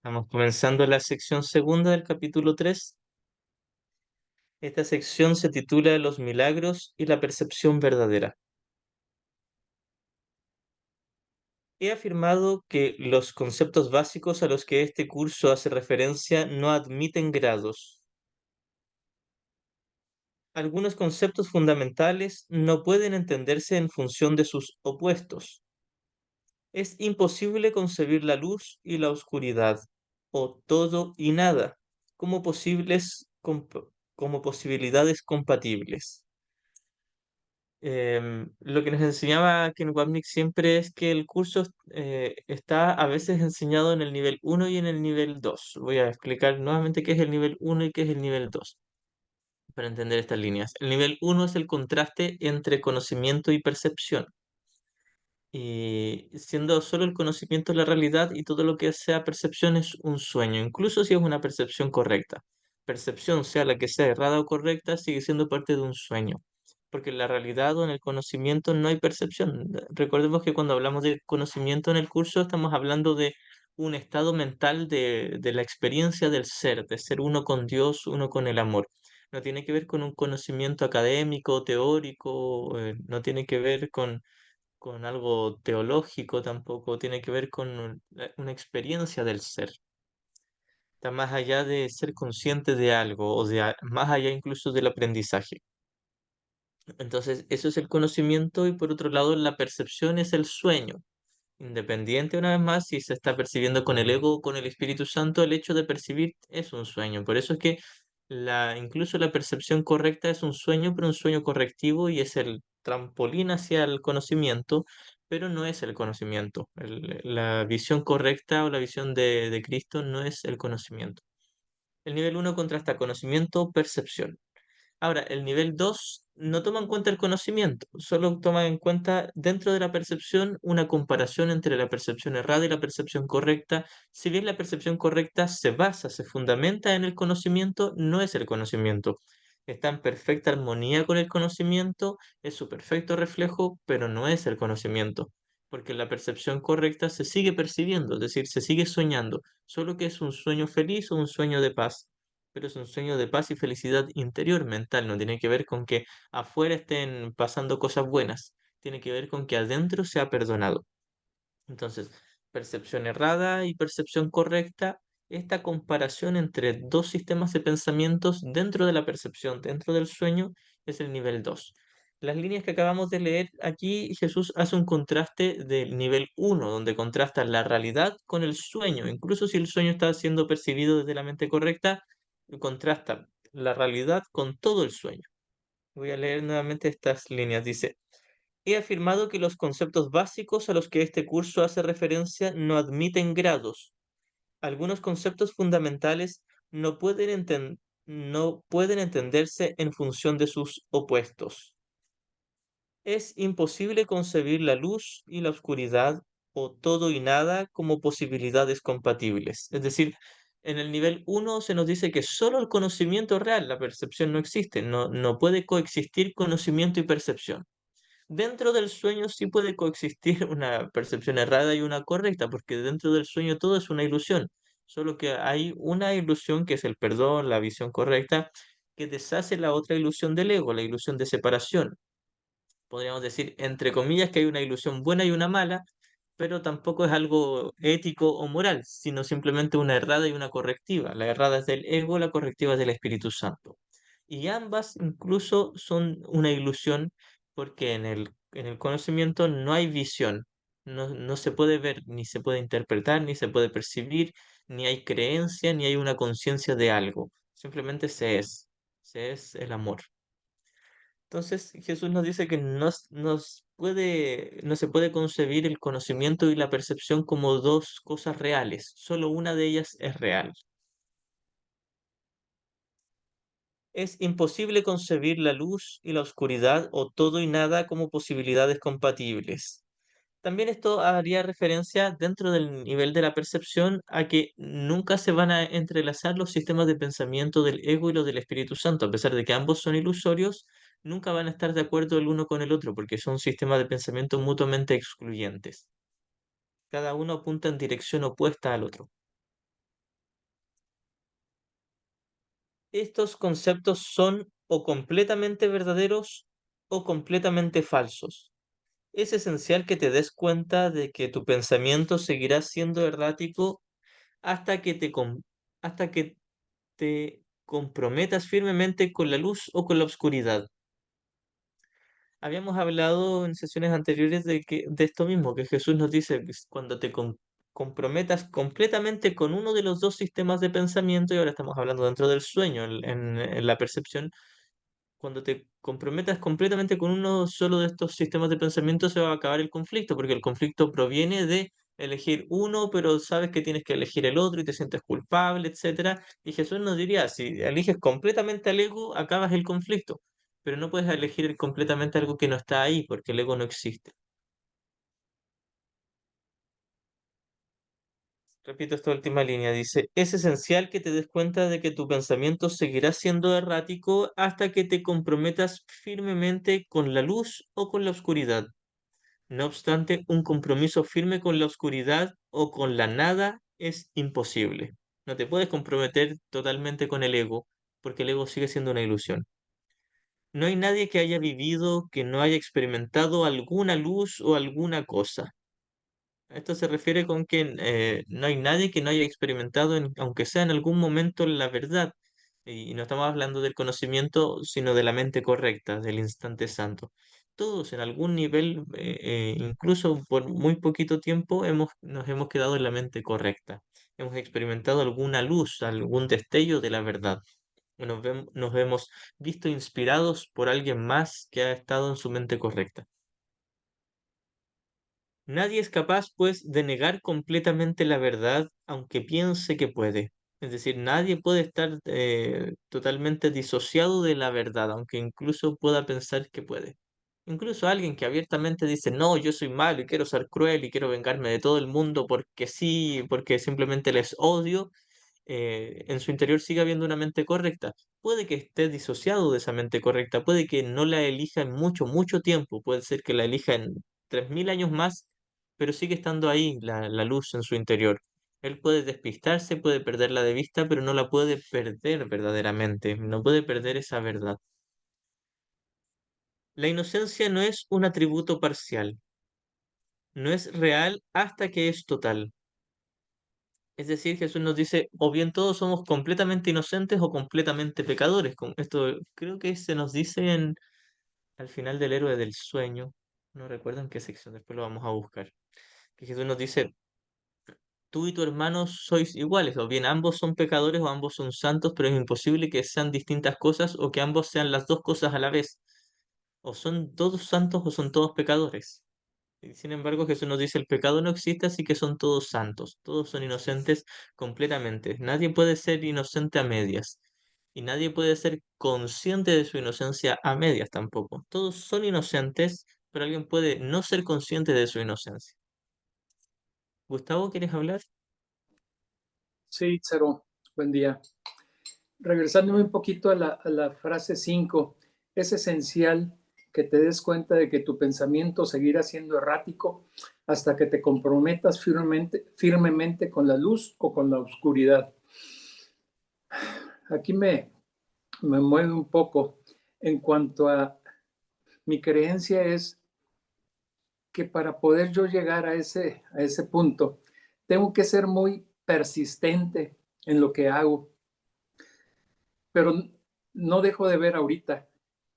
Estamos comenzando la sección segunda del capítulo 3. Esta sección se titula Los milagros y la percepción verdadera. He afirmado que los conceptos básicos a los que este curso hace referencia no admiten grados. Algunos conceptos fundamentales no pueden entenderse en función de sus opuestos. Es imposible concebir la luz y la oscuridad, o todo y nada, como como posibilidades compatibles. Lo que nos enseñaba Ken Wapnick siempre es que el curso está a veces enseñado en el nivel uno y en el nivel 2. Voy a explicar nuevamente qué es el nivel uno y qué es el nivel 2 para entender estas líneas. El nivel uno es el contraste entre conocimiento y percepción. Y siendo solo el conocimiento la realidad y todo lo que sea percepción es un sueño, incluso si es una percepción correcta. Percepción, sea la que sea errada o correcta, sigue siendo parte de un sueño, porque en la realidad o en el conocimiento no hay percepción. Recordemos que cuando hablamos de conocimiento en el curso estamos hablando de un estado mental de la experiencia del ser, de ser uno con Dios, uno con el amor. No tiene que ver con un conocimiento académico, teórico, no tiene que ver con algo teológico tampoco, tiene que ver con una experiencia del ser. Está más allá de ser consciente de algo o más allá incluso del aprendizaje. Entonces, eso es el conocimiento y por otro lado, la percepción es el sueño. Independiente, una vez más, si se está percibiendo con el ego o con el Espíritu Santo, el hecho de percibir es un sueño. Por eso es que incluso la percepción correcta es un sueño, pero un sueño correctivo y es el trampolín hacia el conocimiento, pero no es el conocimiento. La visión correcta o la visión de Cristo no es el conocimiento. El nivel uno contrasta conocimiento-percepción. Ahora, el nivel 2 no toma en cuenta el conocimiento, solo toma en cuenta dentro de la percepción una comparación entre la percepción errada y la percepción correcta. Si bien la percepción correcta se fundamenta en el conocimiento, no es el conocimiento. Está en perfecta armonía con el conocimiento, es su perfecto reflejo, pero no es el conocimiento, porque la percepción correcta se sigue percibiendo, es decir, se sigue soñando, solo que es un sueño feliz o un sueño de paz, pero es un sueño de paz y felicidad interior mental, no tiene que ver con que afuera estén pasando cosas buenas, tiene que ver con que adentro se ha perdonado. Entonces, percepción errada y percepción correcta, esta comparación entre dos sistemas de pensamientos dentro de la percepción, dentro del sueño, es el nivel 2. Las líneas que acabamos de leer aquí, Jesús hace un contraste del nivel uno, donde contrasta la realidad con el sueño. Incluso si el sueño está siendo percibido desde la mente correcta, contrasta la realidad con todo el sueño. Voy a leer nuevamente estas líneas. Dice, he afirmado que los conceptos básicos a los que este curso hace referencia no admiten grados. Algunos conceptos fundamentales no pueden entenderse en función de sus opuestos. Es imposible concebir la luz y la oscuridad o todo y nada como posibilidades compatibles. Es decir, en el nivel uno se nos dice que solo el conocimiento es real, la percepción no existe, no puede coexistir conocimiento y percepción. Dentro del sueño sí puede coexistir una percepción errada y una correcta, porque dentro del sueño todo es una ilusión, solo que hay una ilusión que es el perdón, la visión correcta, que deshace la otra ilusión del ego, la ilusión de separación. Podríamos decir, entre comillas, que hay una ilusión buena y una mala, pero tampoco es algo ético o moral, sino simplemente una errada y una correctiva. La errada es del ego, la correctiva es del Espíritu Santo. Y ambas incluso son una ilusión porque en el conocimiento no hay visión, no se puede ver, ni se puede interpretar, ni se puede percibir, ni hay creencia, ni hay una conciencia de algo. Simplemente se es el amor. Entonces Jesús nos dice que no se puede concebir el conocimiento y la percepción como dos cosas reales, solo una de ellas es real. Es imposible concebir la luz y la oscuridad o todo y nada como posibilidades compatibles. También esto haría referencia dentro del nivel de la percepción a que nunca se van a entrelazar los sistemas de pensamiento del ego y los del Espíritu Santo, a pesar de que ambos son ilusorios, nunca van a estar de acuerdo el uno con el otro, porque son sistemas de pensamiento mutuamente excluyentes. Cada uno apunta en dirección opuesta al otro. Estos conceptos son o completamente verdaderos o completamente falsos. Es esencial que te des cuenta de que tu pensamiento seguirá siendo errático hasta que hasta que te comprometas firmemente con la luz o con la oscuridad. Habíamos hablado en sesiones anteriores de esto mismo, que Jesús nos dice que cuando comprometas completamente con uno de los dos sistemas de pensamiento, y ahora estamos hablando dentro del sueño, en la percepción, cuando te comprometas completamente con uno solo de estos sistemas de pensamiento, se va a acabar el conflicto, porque el conflicto proviene de elegir uno, pero sabes que tienes que elegir el otro y te sientes culpable, etcétera. Y Jesús nos diría, si eliges completamente al ego, acabas el conflicto, pero no puedes elegir completamente algo que no está ahí, porque el ego no existe. Repito esta última línea, dice, es esencial que te des cuenta de que tu pensamiento seguirá siendo errático hasta que te comprometas firmemente con la luz o con la oscuridad. No obstante, un compromiso firme con la oscuridad o con la nada es imposible. No te puedes comprometer totalmente con el ego, porque el ego sigue siendo una ilusión. No hay nadie que haya vivido que no haya experimentado alguna luz o alguna cosa. Esto se refiere con que no hay nadie que no haya experimentado, aunque sea en algún momento, la verdad. Y no estamos hablando del conocimiento, sino de la mente correcta, del instante santo. Todos en algún nivel, incluso por muy poquito tiempo, nos hemos quedado en la mente correcta. Hemos experimentado alguna luz, algún destello de la verdad. Nos hemos visto inspirados por alguien más que ha estado en su mente correcta. Nadie es capaz, pues, de negar completamente la verdad, aunque piense que puede. Es decir, nadie puede estar totalmente disociado de la verdad, aunque incluso pueda pensar que puede. Incluso alguien que abiertamente dice, no, yo soy malo y quiero ser cruel y quiero vengarme de todo el mundo porque sí, porque simplemente les odio, en su interior siga habiendo una mente correcta. Puede que esté disociado de esa mente correcta, puede que no la elija en mucho, mucho tiempo, puede ser que la elija en 3000 años más, pero sigue estando ahí la luz en su interior. Él puede despistarse, puede perderla de vista, pero no la puede perder verdaderamente, no puede perder esa verdad. La inocencia no es un atributo parcial, no es real hasta que es total. Es decir, Jesús nos dice, o bien todos somos completamente inocentes o completamente pecadores. Esto creo que se nos dice al final del héroe del sueño. No recuerdo en qué sección, después lo vamos a buscar. Que Jesús nos dice, tú y tu hermano sois iguales, o bien ambos son pecadores o ambos son santos, pero es imposible que sean distintas cosas o que ambos sean las dos cosas a la vez. O son todos santos o son todos pecadores. Y sin embargo, Jesús nos dice, el pecado no existe, así que son todos santos, todos son inocentes completamente. Nadie puede ser inocente a medias y nadie puede ser consciente de su inocencia a medias tampoco. Todos son inocentes, pero alguien puede no ser consciente de su inocencia. Gustavo, ¿quieres hablar? Sí, Cero, buen día. Regresándome un poquito a la frase 5, es esencial que te des cuenta de que tu pensamiento seguirá siendo errático hasta que te comprometas firmemente con la luz o con la oscuridad. Aquí me mueve un poco en cuanto a mi creencia es que para poder yo llegar a ese punto, tengo que ser muy persistente en lo que hago, pero no dejo de ver ahorita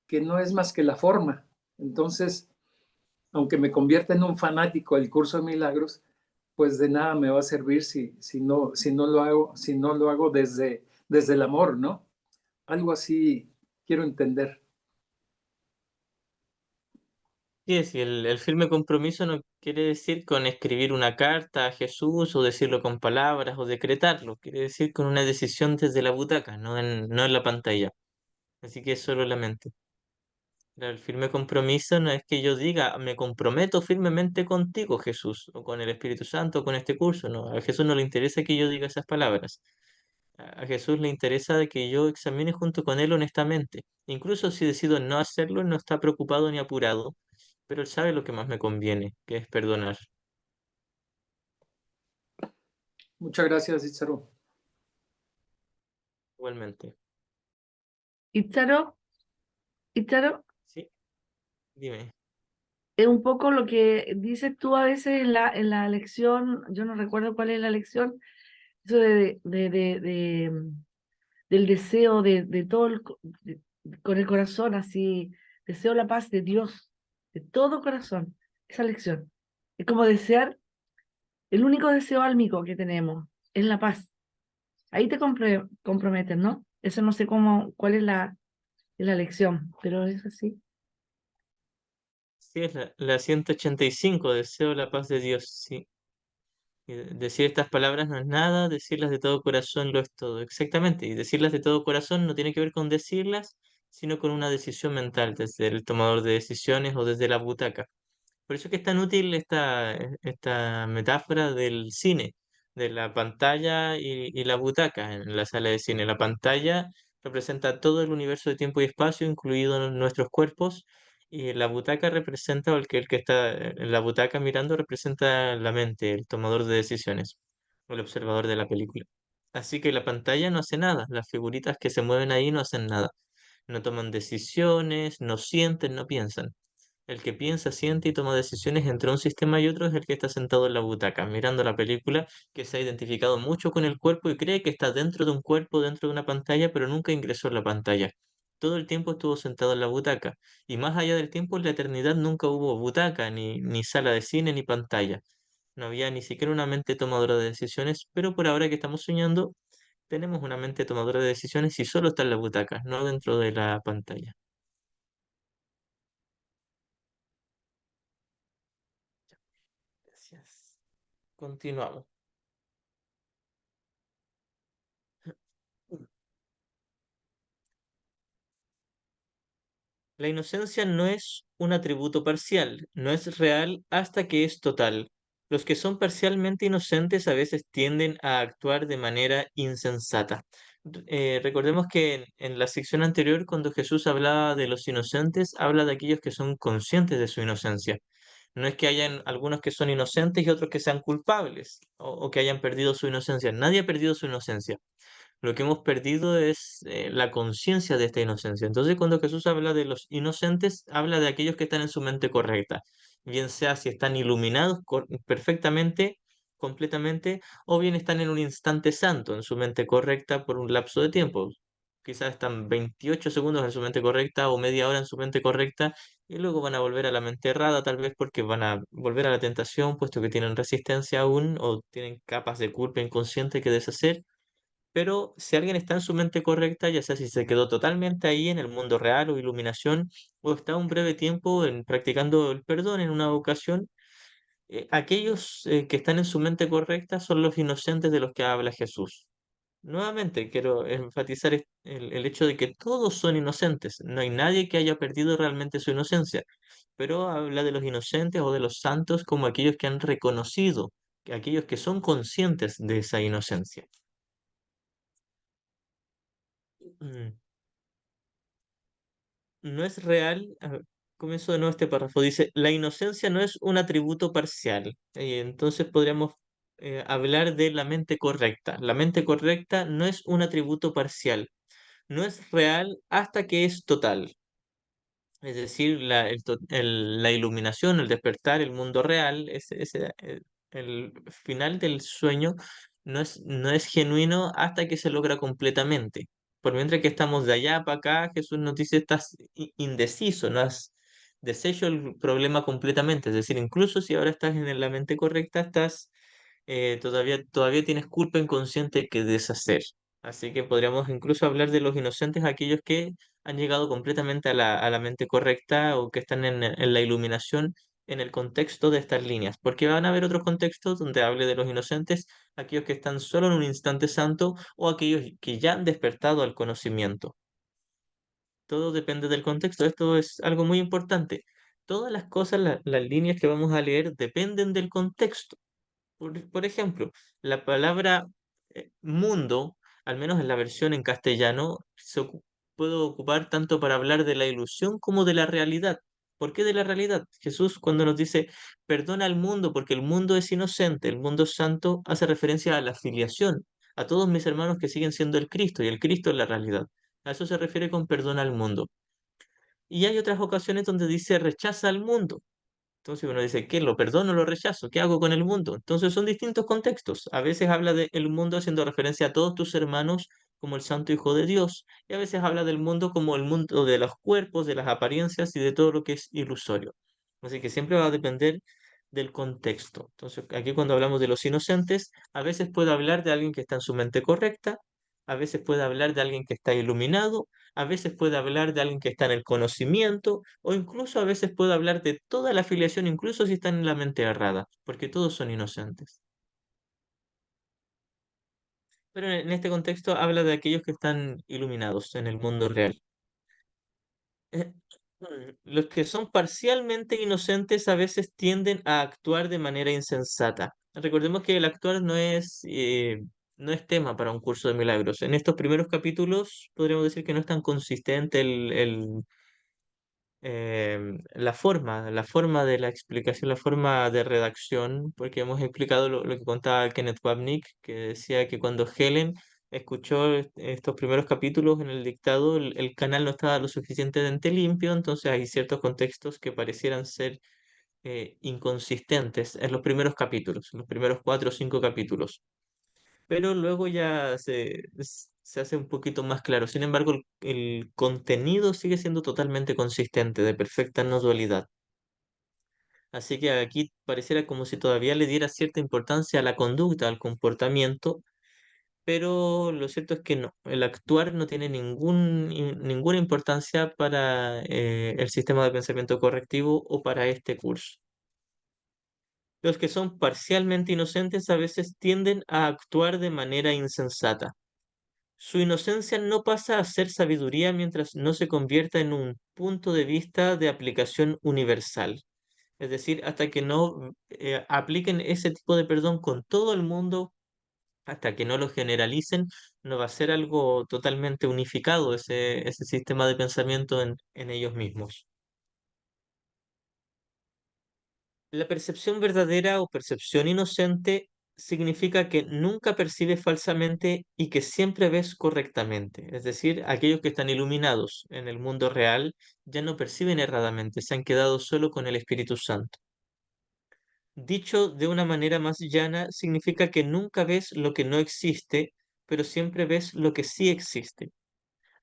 que no es más que la forma. Entonces, aunque me convierta en un fanático del curso de milagros, pues de nada me va a servir si no lo hago, si no lo hago desde el amor, ¿no? Algo así quiero entender. Sí, es, y el firme compromiso no quiere decir con escribir una carta a Jesús o decirlo con palabras o decretarlo, quiere decir con una decisión desde la butaca, no en la pantalla. Así que es solo la mente. El firme compromiso no es que yo diga, me comprometo firmemente contigo, Jesús, o con el Espíritu Santo, o con este curso. No, a Jesús no le interesa que yo diga esas palabras. A Jesús le interesa de que yo examine junto con él honestamente. Incluso si decido no hacerlo, él no está preocupado ni apurado, pero él sabe lo que más me conviene, que es perdonar, Muchas gracias, Cicero. igualmente. Itzaro, Itzaro, ¿Sí? Dime. es un poco lo que dices tú a veces en la lección, yo no recuerdo cuál es la lección, eso del deseo de todo con el corazón, así, deseo la paz de Dios, de todo corazón, esa lección. Es como desear, el único deseo álmico que tenemos es la paz. Ahí te comprometes, ¿no? Eso no sé cómo, cuál es la lección, pero es así. Sí, es la 185, deseo la paz de Dios, sí. Y decir estas palabras no es nada, decirlas de todo corazón lo es todo, exactamente. Y decirlas de todo corazón no tiene que ver con decirlas, sino con una decisión mental, desde el tomador de decisiones o desde la butaca. Por eso es que es tan útil esta metáfora del cine, de la pantalla y la butaca en la sala de cine. La pantalla representa todo el universo de tiempo y espacio, incluido nuestros cuerpos, y la butaca representa, o el que está en la butaca mirando, representa la mente, el tomador de decisiones, o el observador de la película. Así que la pantalla no hace nada, las figuritas que se mueven ahí no hacen nada, no toman decisiones, no sienten, no piensan. El que piensa, siente y toma decisiones entre un sistema y otro es el que está sentado en la butaca, mirando la película, que se ha identificado mucho con el cuerpo y cree que está dentro de un cuerpo, dentro de una pantalla, pero nunca ingresó en la pantalla. Todo el tiempo estuvo sentado en la butaca, y más allá del tiempo, en la eternidad nunca hubo butaca, ni sala de cine, ni pantalla. No había ni siquiera una mente tomadora de decisiones, pero por ahora que estamos soñando, tenemos una mente tomadora de decisiones y solo está en la butaca, no dentro de la pantalla. Gracias. Continuamos. La inocencia no es un atributo parcial, no es real hasta que es total. Los que son parcialmente inocentes a veces tienden a actuar de manera insensata. Recordemos que en la sección anterior, cuando Jesús hablaba de los inocentes, habla de aquellos que son conscientes de su inocencia. No es que hayan algunos que son inocentes y otros que sean culpables o que hayan perdido su inocencia. Nadie ha perdido su inocencia. Lo que hemos perdido es la conciencia de esta inocencia. Entonces, cuando Jesús habla de los inocentes, habla de aquellos que están en su mente correcta, bien sea si están iluminados perfectamente, completamente, o bien están en un instante santo, en su mente correcta por un lapso de tiempo. Quizás están 28 segundos en su mente correcta o media hora en su mente correcta y luego van a volver a la mente errada, tal vez porque van a volver a la tentación, puesto que tienen resistencia aún o tienen capas de culpa inconsciente que deshacer, pero si alguien está en su mente correcta, ya sea si se quedó totalmente ahí en el mundo real o iluminación, o está un breve tiempo practicando el perdón en una ocasión, aquellos que están en su mente correcta son los inocentes de los que habla Jesús. Nuevamente, quiero enfatizar el hecho de que todos son inocentes. No hay nadie que haya perdido realmente su inocencia, pero habla de los inocentes o de los santos como aquellos que han reconocido, aquellos que son conscientes de esa inocencia. Mm. No es real. A ver, comienzo de nuevo este párrafo. Dice, la inocencia no es un atributo parcial. Entonces podríamos hablar de la mente correcta. La mente correcta no es un atributo parcial. No es real hasta que es total. Es decir, la iluminación, el despertar, el mundo real, el final del sueño no es genuino hasta que se logra completamente. Por mientras que estamos de allá para acá, Jesús nos dice, estás indeciso, no has deshecho el problema completamente. Es decir, incluso si ahora estás en la mente correcta, estás todavía tienes culpa inconsciente que deshacer. Así que podríamos incluso hablar de los inocentes, aquellos que han llegado completamente a a la mente correcta o que están en la iluminación en el contexto de estas líneas. Porque van a haber otros contextos donde hable de los inocentes, aquellos que están solo en un instante santo o aquellos que ya han despertado al conocimiento. Todo depende del contexto. Esto es algo muy importante. Todas las cosas, las líneas que vamos a leer dependen del contexto. Por ejemplo, la palabra mundo, al menos en la versión en castellano, puede ocupar tanto para hablar de la ilusión como de la realidad. ¿Por qué de la realidad? Jesús cuando nos dice, perdona al mundo porque el mundo es inocente, el mundo es santo, hace referencia a la filiación, a todos mis hermanos que siguen siendo el Cristo y el Cristo es la realidad. A eso se refiere con perdona al mundo. Y hay otras ocasiones donde dice rechaza al mundo. Entonces uno dice, ¿qué? ¿Lo perdono o lo rechazo? ¿Qué hago con el mundo? Entonces son distintos contextos. A veces habla del mundo haciendo referencia a todos tus hermanos como el Santo Hijo de Dios, y a veces habla del mundo como el mundo de los cuerpos, de las apariencias y de todo lo que es ilusorio. Así que siempre va a depender del contexto. Entonces aquí cuando hablamos de los inocentes, a veces puede hablar de alguien que está en su mente correcta, a veces puede hablar de alguien que está iluminado, a veces puede hablar de alguien que está en el conocimiento, o incluso a veces puede hablar de toda la afiliación, incluso si están en la mente errada, porque todos son inocentes. Pero en este contexto habla de aquellos que están iluminados en el mundo real. Eh, Los que son parcialmente inocentes a veces tienden a actuar de manera insensata. Recordemos que el actuar no es tema para un curso de milagros. En estos primeros capítulos podríamos decir que no es tan consistente la forma de la explicación, la forma de redacción, porque hemos explicado lo que contaba Kenneth Wapnick, que decía que cuando Helen escuchó estos primeros capítulos en el dictado, el canal no estaba lo suficientemente limpio, entonces hay ciertos contextos que parecieran ser inconsistentes en los primeros capítulos, en los primeros 4 o 5 capítulos, pero luego ya se hace un poquito más claro. Sin embargo, el contenido sigue siendo totalmente consistente, de perfecta no dualidad. Así que aquí pareciera como si todavía le diera cierta importancia a la conducta, al comportamiento, pero lo cierto es que no. El actuar no tiene ninguna importancia para el sistema de pensamiento correctivo o para este curso. Los que son parcialmente inocentes a veces tienden a actuar de manera insensata. Su inocencia no pasa a ser sabiduría mientras no se convierta en un punto de vista de aplicación universal. Es decir, hasta que no apliquen ese tipo de perdón con todo el mundo, hasta que no lo generalicen, no va a ser algo totalmente unificado ese sistema de pensamiento en ellos mismos. La percepción verdadera o percepción inocente significa que nunca percibes falsamente y que siempre ves correctamente. Es decir, aquellos que están iluminados en el mundo real ya no perciben erradamente, se han quedado solo con el Espíritu Santo. Dicho de una manera más llana, significa que nunca ves lo que no existe, pero siempre ves lo que sí existe.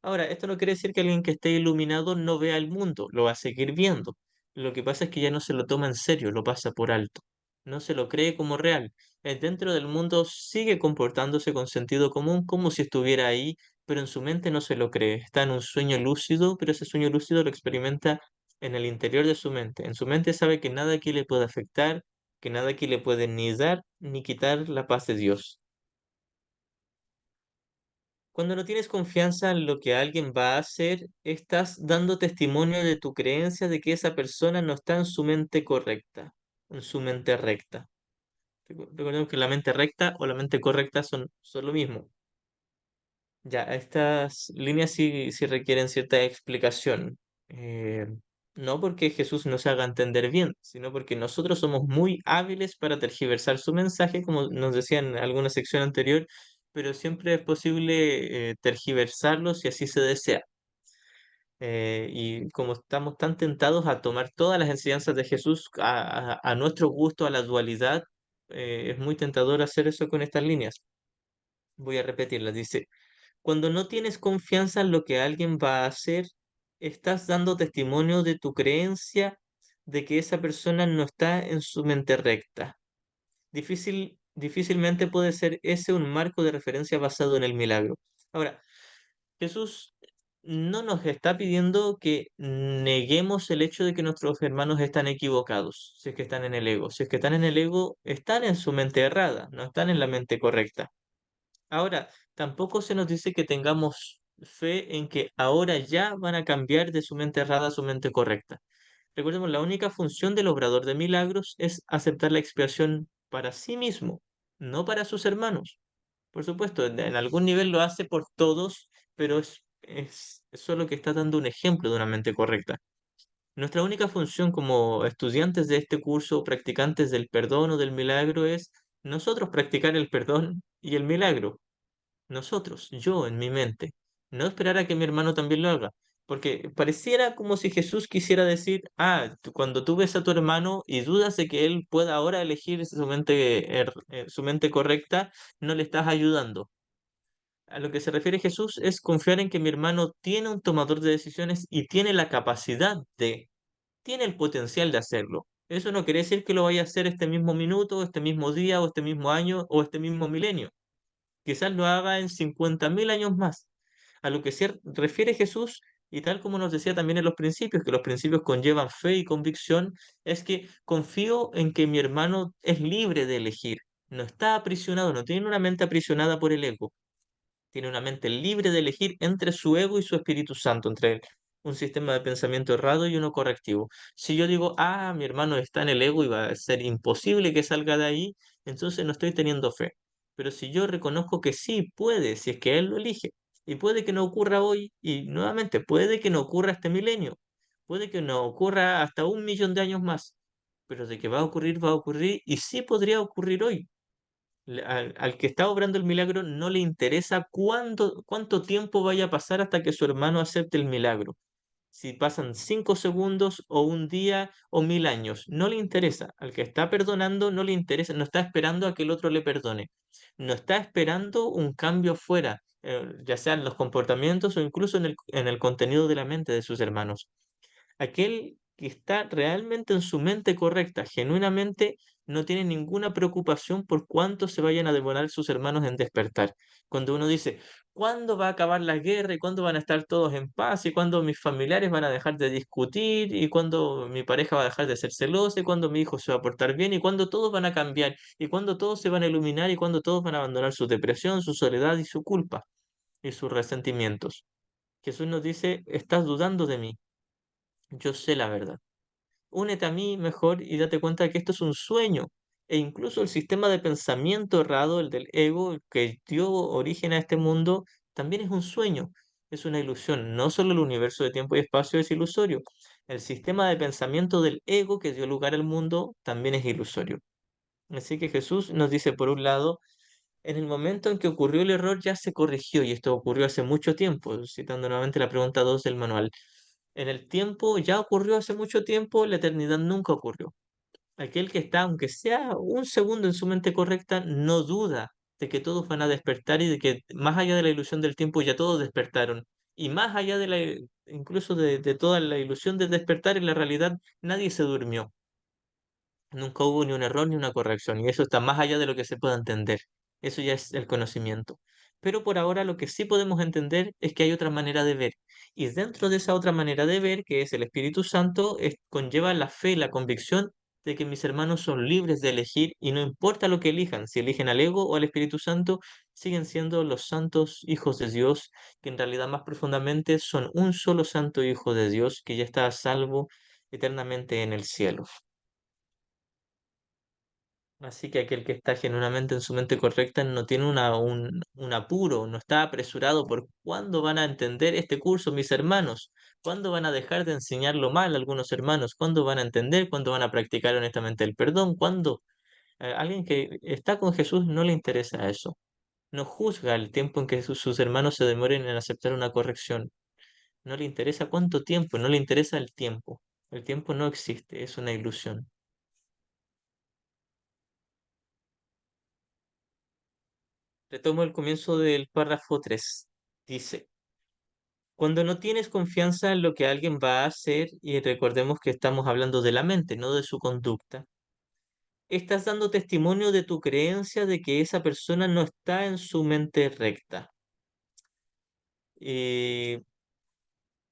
Ahora, esto no quiere decir que alguien que esté iluminado no vea el mundo, lo va a seguir viendo. Lo que pasa es que ya no se lo toma en serio, lo pasa por alto. No se lo cree como real. Dentro del mundo sigue comportándose con sentido común como si estuviera ahí, pero en su mente no se lo cree. Está en un sueño lúcido, pero ese sueño lúcido lo experimenta en el interior de su mente. En su mente sabe que nada aquí le puede afectar, que nada aquí le puede ni dar ni quitar la paz de Dios. Cuando no tienes confianza en lo que alguien va a hacer, estás dando testimonio de tu creencia de que esa persona no está en su mente correcta, en su mente recta. Recordemos que la mente recta o la mente correcta son lo mismo. Ya, estas líneas sí requieren cierta explicación. Eh, no porque Jesús no se haga entender bien, sino porque nosotros somos muy hábiles para tergiversar su mensaje, como nos decía en alguna sección anterior, pero siempre es posible tergiversarlo si así se desea. Y como estamos tan tentados a tomar todas las enseñanzas de Jesús a nuestro gusto, a la dualidad, es muy tentador hacer eso con estas líneas. Voy a repetirlas. Dice, cuando no tienes confianza en lo que alguien va a hacer, estás dando testimonio de tu creencia de que esa persona no está en su mente recta. Difícilmente puede ser ese un marco de referencia basado en el milagro. Ahora, Jesús no nos está pidiendo que neguemos el hecho de que nuestros hermanos están equivocados, si es que están en el ego. Si es que están en el ego, están en su mente errada, no están en la mente correcta. Ahora, tampoco se nos dice que tengamos fe en que ahora ya van a cambiar de su mente errada a su mente correcta. Recordemos, la única función del obrador de milagros es aceptar la expiación para sí mismo, no para sus hermanos. Por supuesto, en algún nivel lo hace por todos, pero es solo que está dando un ejemplo de una mente correcta. Nuestra única función como estudiantes de este curso, practicantes del perdón o del milagro, es nosotros practicar el perdón y el milagro. Nosotros, yo en mi mente. no esperar a que mi hermano también lo haga. Porque pareciera como si Jesús quisiera decir, cuando tú ves a tu hermano y dudas de que él pueda ahora elegir su mente correcta, no le estás ayudando. A lo que se refiere Jesús es confiar en que mi hermano tiene un tomador de decisiones y tiene la capacidad tiene el potencial de hacerlo. Eso no quiere decir que lo vaya a hacer este mismo minuto, este mismo día, o este mismo año, o este mismo milenio. Quizás lo haga en 50.000 años más. A lo que se refiere Jesús, y tal como nos decía también en los principios, que los principios conllevan fe y convicción, es que confío en que mi hermano es libre de elegir, no está aprisionado, no tiene una mente aprisionada por el ego, tiene una mente libre de elegir entre su ego y su Espíritu Santo, entre un sistema de pensamiento errado y uno correctivo. Si yo digo, mi hermano está en el ego y va a ser imposible que salga de ahí, entonces no estoy teniendo fe. Pero si yo reconozco que sí puede, si es que él lo elige, y puede que no ocurra hoy, y nuevamente puede que no ocurra este milenio, puede que no ocurra hasta 1 millón de años más, pero de que va a ocurrir, y sí podría ocurrir hoy. Al que está obrando el milagro no le interesa cuánto tiempo vaya a pasar hasta que su hermano acepte el milagro. Si pasan 5 segundos o un día o 1000 años, no le interesa. Al que está perdonando no le interesa, no está esperando a que el otro le perdone. No está esperando un cambio fuera, ya sea en los comportamientos o incluso en el contenido de la mente de sus hermanos. Aquel que está realmente en su mente correcta, genuinamente, no tiene ninguna preocupación por cuánto se vayan a demorar sus hermanos en despertar. Cuando uno dice, ¿cuándo va a acabar la guerra? ¿Y cuándo van a estar todos en paz? ¿Y cuándo mis familiares van a dejar de discutir? ¿Y cuándo mi pareja va a dejar de ser celosa? ¿Y cuándo mi hijo se va a portar bien? ¿Y cuándo todos van a cambiar? ¿Y cuándo todos se van a iluminar? ¿Y cuándo todos van a abandonar su depresión, su soledad y su culpa y sus resentimientos? Jesús nos dice, estás dudando de mí. Yo sé la verdad. Únete a mí mejor y date cuenta de que esto es un sueño. E incluso el sistema de pensamiento errado, el del ego, que dio origen a este mundo, también es un sueño, es una ilusión. No solo el universo de tiempo y espacio es ilusorio, el sistema de pensamiento del ego que dio lugar al mundo también es ilusorio. Así que Jesús nos dice, por un lado, en el momento en que ocurrió el error ya se corrigió y esto ocurrió hace mucho tiempo, citando nuevamente la pregunta 2 del manual. En el tiempo ya ocurrió hace mucho tiempo, la eternidad nunca ocurrió. Aquel que está, aunque sea un segundo en su mente correcta, no duda de que todos van a despertar y de que más allá de la ilusión del tiempo ya todos despertaron. Y más allá de incluso de toda la ilusión de despertar en la realidad, nadie se durmió. Nunca hubo ni un error ni una corrección, y eso está más allá de lo que se pueda entender. Eso ya es el conocimiento. Pero por ahora lo que sí podemos entender es que hay otra manera de ver. Y dentro de esa otra manera de ver, que es el Espíritu Santo, conlleva la fe y la convicción de que mis hermanos son libres de elegir y no importa lo que elijan, si eligen al ego o al Espíritu Santo, siguen siendo los santos hijos de Dios, que en realidad más profundamente son un solo santo hijo de Dios que ya está a salvo eternamente en el cielo. Así que aquel que está genuinamente en su mente correcta no tiene un apuro, no está apresurado por cuándo van a entender este curso mis hermanos, cuándo van a dejar de enseñarlo mal algunos hermanos, cuándo van a entender, cuándo van a practicar honestamente el perdón, cuándo alguien que está con Jesús no le interesa eso, no juzga el tiempo en que sus hermanos se demoren en aceptar una corrección, no le interesa cuánto tiempo, no le interesa el tiempo no existe, es una ilusión. Retomo el comienzo del párrafo 3. Dice, cuando no tienes confianza en lo que alguien va a hacer, y recordemos que estamos hablando de la mente, no de su conducta, estás dando testimonio de tu creencia de que esa persona no está en su mente recta. Eh,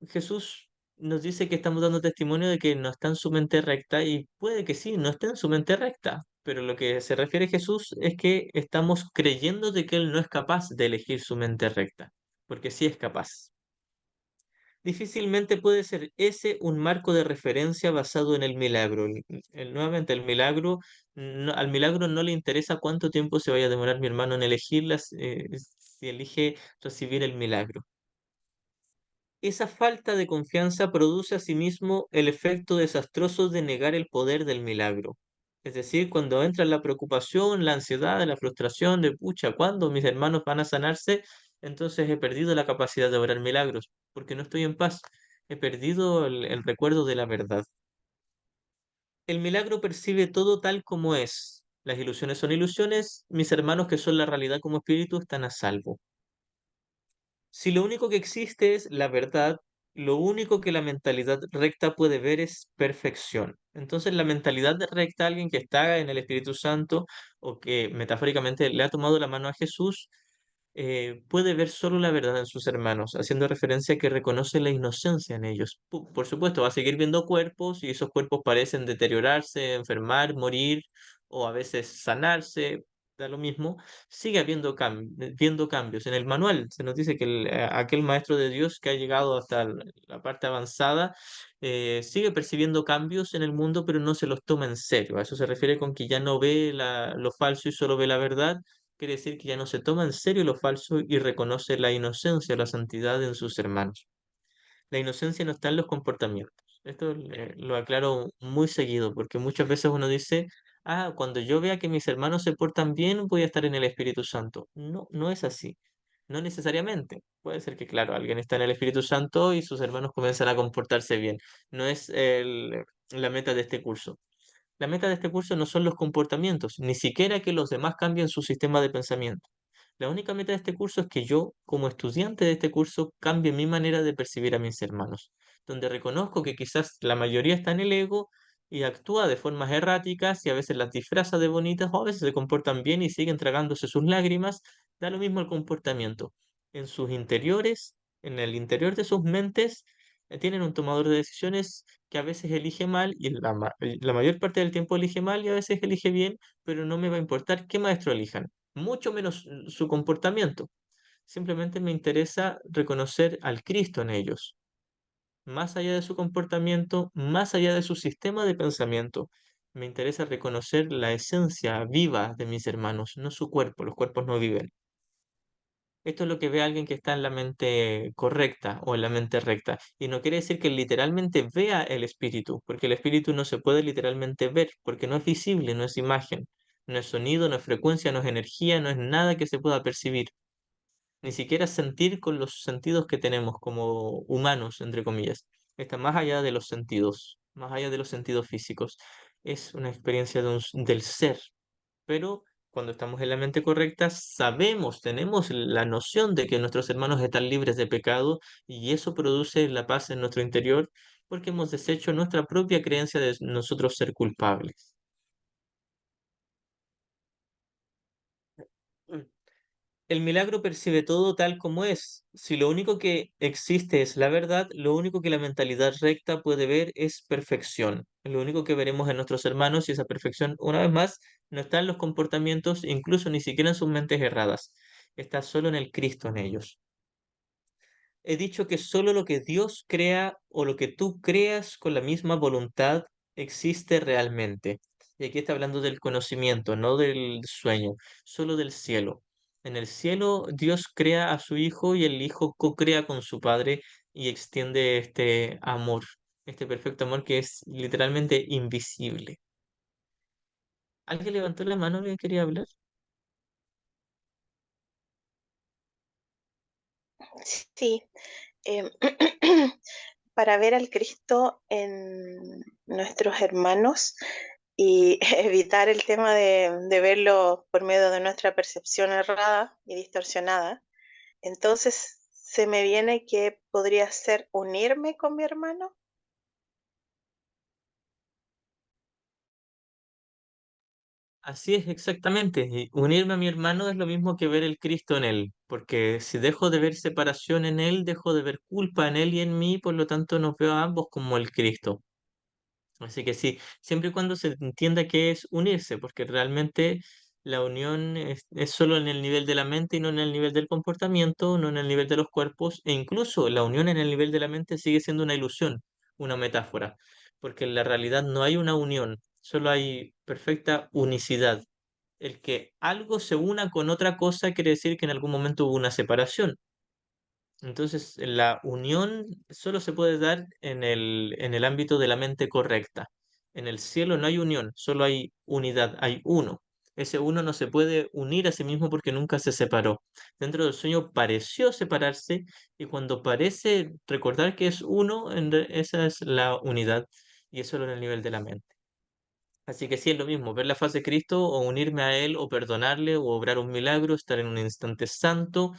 Jesús nos dice que estamos dando testimonio de que no está en su mente recta y puede que sí, no esté en su mente recta, pero lo que se refiere Jesús es que estamos creyendo de que Él no es capaz de elegir su mente recta, porque sí es capaz. Difícilmente puede ser ese un marco de referencia basado en el milagro. Nuevamente, el milagro, al milagro no le interesa cuánto tiempo se vaya a demorar mi hermano en elegirlas, si elige recibir el milagro. Esa falta de confianza produce asimismo el efecto desastroso de negar el poder del milagro. Es decir, cuando entra la preocupación, la ansiedad, la frustración de, pucha, ¿cuándo mis hermanos van a sanarse? entonces he perdido la capacidad de obrar milagros, porque no estoy en paz. He perdido el recuerdo de la verdad. El milagro percibe todo tal como es. Las ilusiones son ilusiones, mis hermanos que son la realidad como espíritu están a salvo. Si lo único que existe es la verdad, lo único que la mentalidad recta puede ver es perfección. Entonces, la mentalidad recta, alguien que está en el Espíritu Santo o que metafóricamente le ha tomado la mano a Jesús, puede ver solo la verdad en sus hermanos, haciendo referencia a que reconoce la inocencia en ellos. Por supuesto, va a seguir viendo cuerpos y esos cuerpos parecen deteriorarse, enfermar, morir o a veces sanarse, da lo mismo. Sigue habiendo viendo cambios. En el manual se nos dice que aquel maestro de Dios que ha llegado hasta la parte avanzada sigue percibiendo cambios en el mundo, pero no se los toma en serio. A eso se refiere con que ya no ve lo falso y solo ve la verdad. Quiere decir que ya no se toma en serio lo falso y reconoce la inocencia, la santidad en sus hermanos. La inocencia no está en los comportamientos. Esto lo aclaro muy seguido, porque muchas veces uno dice, ah, cuando yo vea que mis hermanos se portan bien, voy a estar en el Espíritu Santo. No, no es así. No necesariamente. Puede ser que, claro, alguien está en el Espíritu Santo y sus hermanos comienzan a comportarse bien. No es la meta de este curso. La meta de este curso no son los comportamientos, ni siquiera que los demás cambien su sistema de pensamiento. La única meta de este curso es que yo, como estudiante de este curso, cambie mi manera de percibir a mis hermanos, donde reconozco que quizás la mayoría está en el ego y actúa de formas erráticas y a veces las disfraza de bonitas o a veces se comportan bien y siguen tragándose sus lágrimas, da lo mismo el comportamiento. En sus interiores, en el interior de sus mentes, tienen un tomador de decisiones que a veces elige mal y la mayor parte del tiempo elige mal y a veces elige bien, pero no me va a importar qué maestro elijan, mucho menos su comportamiento. Simplemente me interesa reconocer al Cristo en ellos, más allá de su comportamiento, más allá de su sistema de pensamiento. Me interesa reconocer la esencia viva de mis hermanos, no su cuerpo, los cuerpos no viven. Esto es lo que ve alguien que está en la mente correcta o en la mente recta. Y no quiere decir que literalmente vea el espíritu, porque el espíritu no se puede literalmente ver, porque no es visible, no es imagen, no es sonido, no es frecuencia, no es energía, no es nada que se pueda percibir. Ni siquiera sentir con los sentidos que tenemos como humanos, entre comillas. Está más allá de los sentidos, más allá de los sentidos físicos. Es una experiencia del ser, pero cuando estamos en la mente correcta, sabemos, tenemos la noción de que nuestros hermanos están libres de pecado y eso produce la paz en nuestro interior porque hemos deshecho nuestra propia creencia de nosotros ser culpables. Mm. El milagro percibe todo tal como es. Si lo único que existe es la verdad, lo único que la mentalidad recta puede ver es perfección. Lo único que veremos en nuestros hermanos y esa perfección, una vez más, no está en los comportamientos, incluso ni siquiera en sus mentes erradas. Está solo en el Cristo en ellos. He dicho que solo lo que Dios crea o lo que tú creas con la misma voluntad existe realmente. Y aquí está hablando del conocimiento, no del sueño, solo del cielo. En el cielo Dios crea a su Hijo y el Hijo co-crea con su Padre y extiende este amor, este perfecto amor que es literalmente invisible. ¿Alguien levantó la mano que quería hablar? Sí, em, para ver al Cristo en nuestros hermanos y evitar el tema de verlo por medio de nuestra percepción errada y distorsionada. Entonces se me viene que podría ser unirme con mi hermano. Así es, exactamente. Y unirme a mi hermano es lo mismo que ver el Cristo en él, porque si dejo de ver separación en él, dejo de ver culpa en él y en mí, por lo tanto nos veo a ambos como el Cristo. Así que sí, siempre y cuando se entienda que es unirse, porque realmente la unión es solo en el nivel de la mente y no en el nivel del comportamiento, no en el nivel de los cuerpos, e incluso la unión en el nivel de la mente sigue siendo una ilusión, una metáfora, porque en la realidad no hay una unión, solo hay perfecta unicidad. El que algo se una con otra cosa quiere decir que en algún momento hubo una separación. Entonces, la unión solo se puede dar en el ámbito de la mente correcta. En el cielo no hay unión, solo hay unidad, hay uno. Ese uno no se puede unir a sí mismo porque nunca se separó. Dentro del sueño pareció separarse y cuando parece recordar que es uno, esa es la unidad y eso es en el nivel de la mente. Así que sí es lo mismo, ver la faz de Cristo o unirme a Él o perdonarle o obrar un milagro, estar en un instante santo,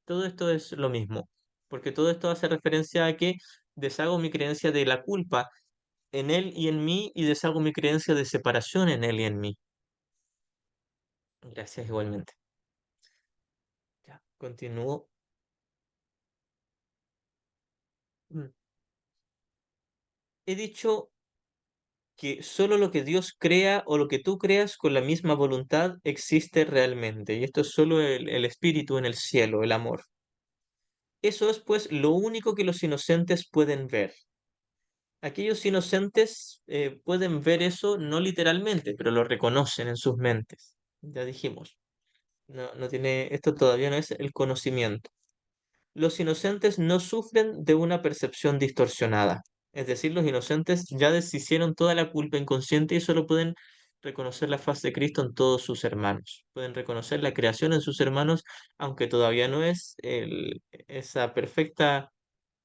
todo esto es lo mismo, porque todo esto hace referencia a que deshago mi creencia de la culpa en Él y en mí y deshago mi creencia de separación en Él y en mí. Gracias igualmente. Ya, continúo. Mm. He dicho que solo lo que Dios crea o lo que tú creas con la misma voluntad existe realmente, y esto es solo el espíritu en el cielo, el amor. Eso es pues lo único que los inocentes pueden ver. Aquellos inocentes pueden ver eso no literalmente, pero lo reconocen en sus mentes. Ya dijimos, no tiene, esto todavía no es el conocimiento. Los inocentes no sufren de una percepción distorsionada. Es decir, los inocentes ya deshicieron toda la culpa inconsciente y solo pueden reconocer la faz de Cristo en todos sus hermanos. Pueden reconocer la creación en sus hermanos, aunque todavía no es esa perfecta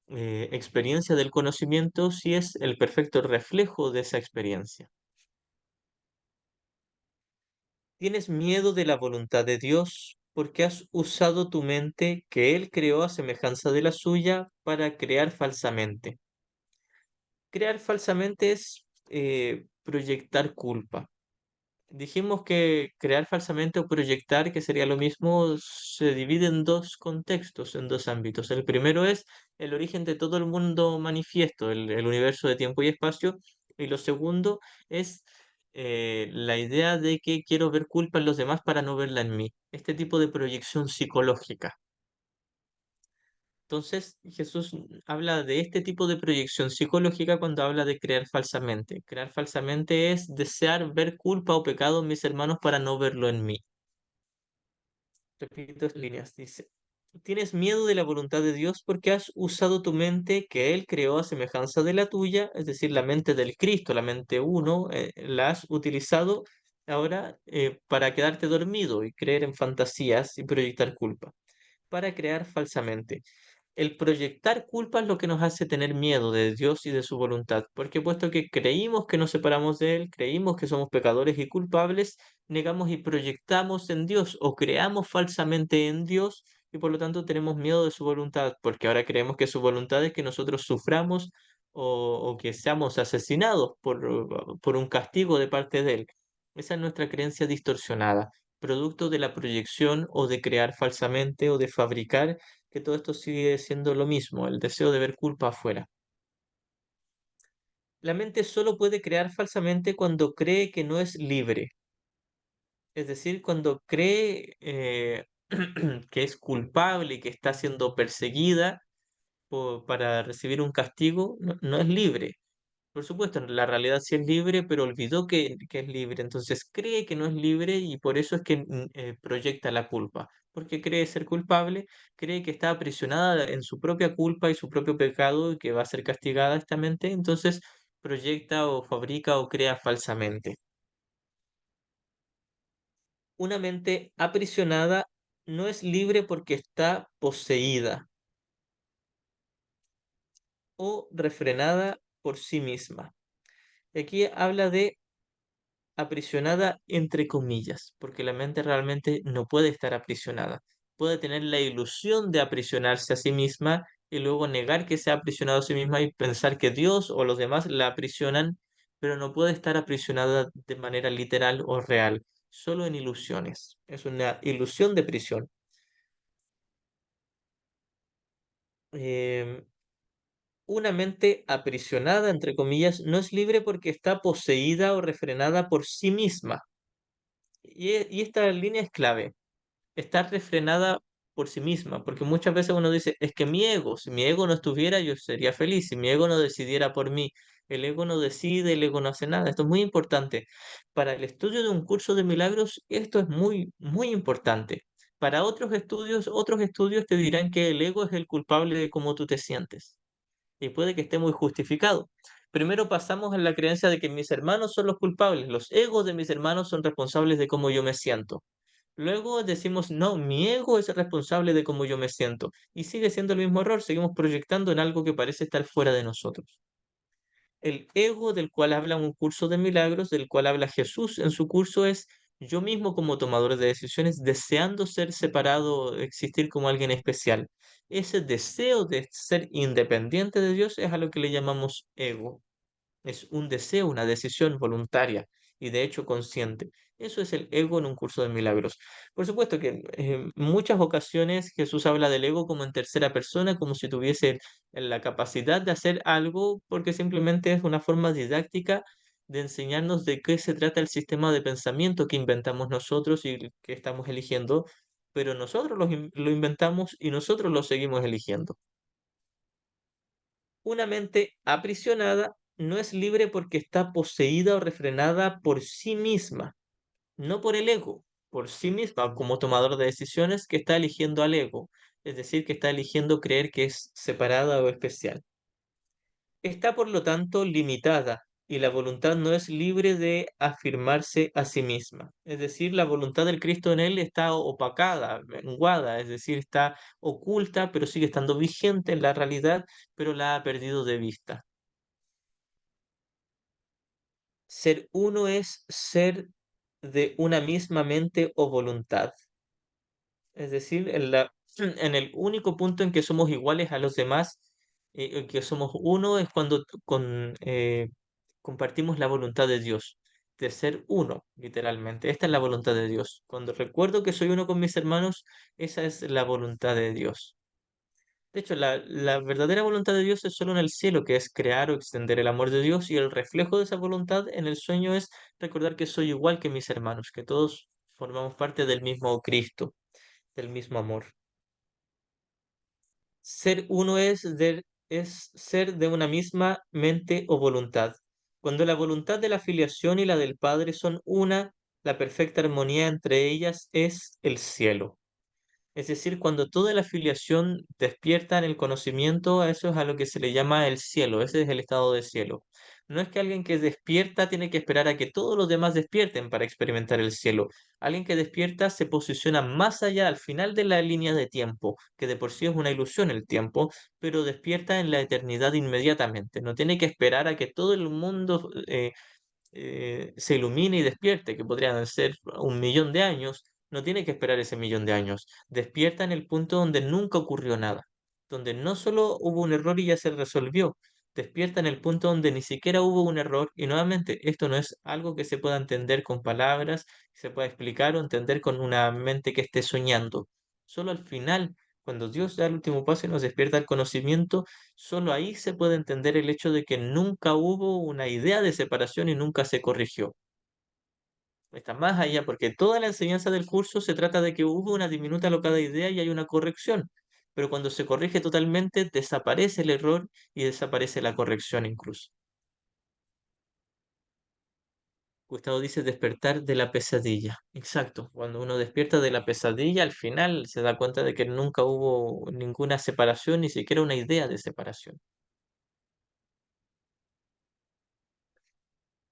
experiencia del conocimiento, sí es el perfecto reflejo de esa experiencia. ¿Tienes miedo de la voluntad de Dios porque has usado tu mente que Él creó a semejanza de la suya para crear falsamente? Crear falsamente es proyectar culpa. Dijimos que crear falsamente o proyectar, que sería lo mismo, se divide en dos contextos, en dos ámbitos. El primero es el origen de todo el mundo manifiesto, el universo de tiempo y espacio. Y lo segundo es la idea de que quiero ver culpa en los demás para no verla en mí. Este tipo de proyección psicológica. Entonces, Jesús habla de este tipo de proyección psicológica cuando habla de crear falsamente. Crear falsamente es desear ver culpa o pecado en mis hermanos para no verlo en mí. Repito estas líneas, dice, tienes miedo de la voluntad de Dios porque has usado tu mente que Él creó a semejanza de la tuya, es decir, la mente del Cristo, la mente uno, la has utilizado ahora para quedarte dormido y creer en fantasías y proyectar culpa, para crear falsamente. El proyectar culpa es lo que nos hace tener miedo de Dios y de su voluntad, porque puesto que creímos que nos separamos de Él, creímos que somos pecadores y culpables, negamos y proyectamos en Dios o creamos falsamente en Dios y por lo tanto tenemos miedo de su voluntad, porque ahora creemos que su voluntad es que nosotros suframos o que seamos asesinados por un castigo de parte de Él. Esa es nuestra creencia distorsionada, producto de la proyección o de crear falsamente o de fabricar que todo esto sigue siendo lo mismo, el deseo de ver culpa afuera. La mente solo puede crear falsamente cuando cree que no es libre, es decir, cuando cree que es culpable y que está siendo perseguida para recibir un castigo, no es libre. Por supuesto, en la realidad sí es libre, pero olvidó que es libre. Entonces cree que no es libre y por eso es que proyecta la culpa. Porque cree ser culpable, cree que está aprisionada en su propia culpa y su propio pecado y que va a ser castigada esta mente. Entonces proyecta o fabrica o crea falsamente. Una mente aprisionada no es libre porque está poseída o refrenada por sí misma. Aquí habla de aprisionada entre comillas, porque la mente realmente no puede estar aprisionada. Puede tener la ilusión de aprisionarse a sí misma y luego negar que se ha aprisionado a sí misma y pensar que Dios o los demás la aprisionan, pero no puede estar aprisionada de manera literal o real, solo en ilusiones. Es una ilusión de prisión. Em, una mente aprisionada, entre comillas, no es libre porque está poseída o refrenada por sí misma. Y esta línea es clave. Está refrenada por sí misma, porque muchas veces uno dice, es que mi ego, si mi ego no estuviera, yo sería feliz, si mi ego no decidiera por mí, el ego no decide, el ego no hace nada. Esto es muy importante. Para el estudio de un curso de milagros, esto es muy, muy importante. Para otros estudios te dirán que el ego es el culpable de cómo tú te sientes. Y puede que esté muy justificado. primero pasamos a la creencia de que mis hermanos son los culpables, los egos de mis hermanos son responsables de cómo yo me siento. Luego decimos, no, mi ego es el responsable de cómo yo me siento. Y sigue siendo el mismo error, seguimos proyectando en algo que parece estar fuera de nosotros. El ego del cual habla un curso de milagros, del cual habla Jesús en su curso, es yo mismo como tomador de decisiones, deseando ser separado, existir como alguien especial. Ese deseo de ser independiente de Dios es a lo que le llamamos ego. Es un deseo, una decisión voluntaria y de hecho consciente. Eso es el ego en un curso de milagros. Por supuesto que en muchas ocasiones Jesús habla del ego como en tercera persona, como si tuviese la capacidad de hacer algo, porque simplemente es una forma didáctica de enseñarnos de qué se trata el sistema de pensamiento que inventamos nosotros y que estamos eligiendo, pero nosotros lo inventamos y nosotros lo seguimos eligiendo. Una mente aprisionada no es libre porque está poseída o refrenada por sí misma, no por el ego, por sí misma como tomador de decisiones que está eligiendo al ego, es decir, que está eligiendo creer que es separada o especial. Está por lo tanto limitada y la voluntad no es libre de afirmarse a sí misma. Es decir, la voluntad del Cristo en él está opacada, menguada, es decir, está oculta, pero sigue estando vigente en la realidad, pero la ha perdido de vista. Ser uno es ser de una misma mente o voluntad. Es decir, en el único punto en que somos iguales a los demás, en que somos uno, es cuando compartimos la voluntad de Dios, de ser uno, literalmente. Esta es la voluntad de Dios. Cuando recuerdo que soy uno con mis hermanos, esa es la voluntad de Dios. De hecho, la verdadera voluntad de Dios es solo en el cielo, que es crear o extender el amor de Dios, y el reflejo de esa voluntad en el sueño es recordar que soy igual que mis hermanos, que todos formamos parte del mismo Cristo, del mismo amor. Ser uno es ser de una misma mente o voluntad. Cuando la voluntad de la filiación y la del Padre son una, la perfecta armonía entre ellas es el cielo. Es decir, cuando toda la filiación despierta en el conocimiento, a eso es a lo que se le llama el cielo, ese es el estado de cielo. No es que alguien que despierta tiene que esperar a que todos los demás despierten para experimentar el cielo. Alguien que despierta se posiciona más allá, al final de la línea de tiempo, que de por sí es una ilusión el tiempo, pero despierta en la eternidad inmediatamente. No tiene que esperar a que todo el mundo se ilumine y despierte, que podrían ser 1 millón de años, no tiene que esperar ese 1 millón de años. Despierta en el punto donde nunca ocurrió nada, donde no solo hubo un error y ya se resolvió, despierta en el punto donde ni siquiera hubo un error y nuevamente esto no es algo que se pueda entender con palabras, se pueda explicar o entender con una mente que esté soñando. Solo al final, cuando Dios da el último paso y nos despierta el conocimiento, solo ahí se puede entender el hecho de que nunca hubo una idea de separación y nunca se corrigió. Está más allá porque toda la enseñanza del curso se trata de que hubo una diminuta alocada idea y hay una corrección. Pero cuando se corrige totalmente, desaparece el error y desaparece la corrección incluso. Gustavo dice despertar de la pesadilla. Exacto, cuando uno despierta de la pesadilla, al final se da cuenta de que nunca hubo ninguna separación, ni siquiera una idea de separación.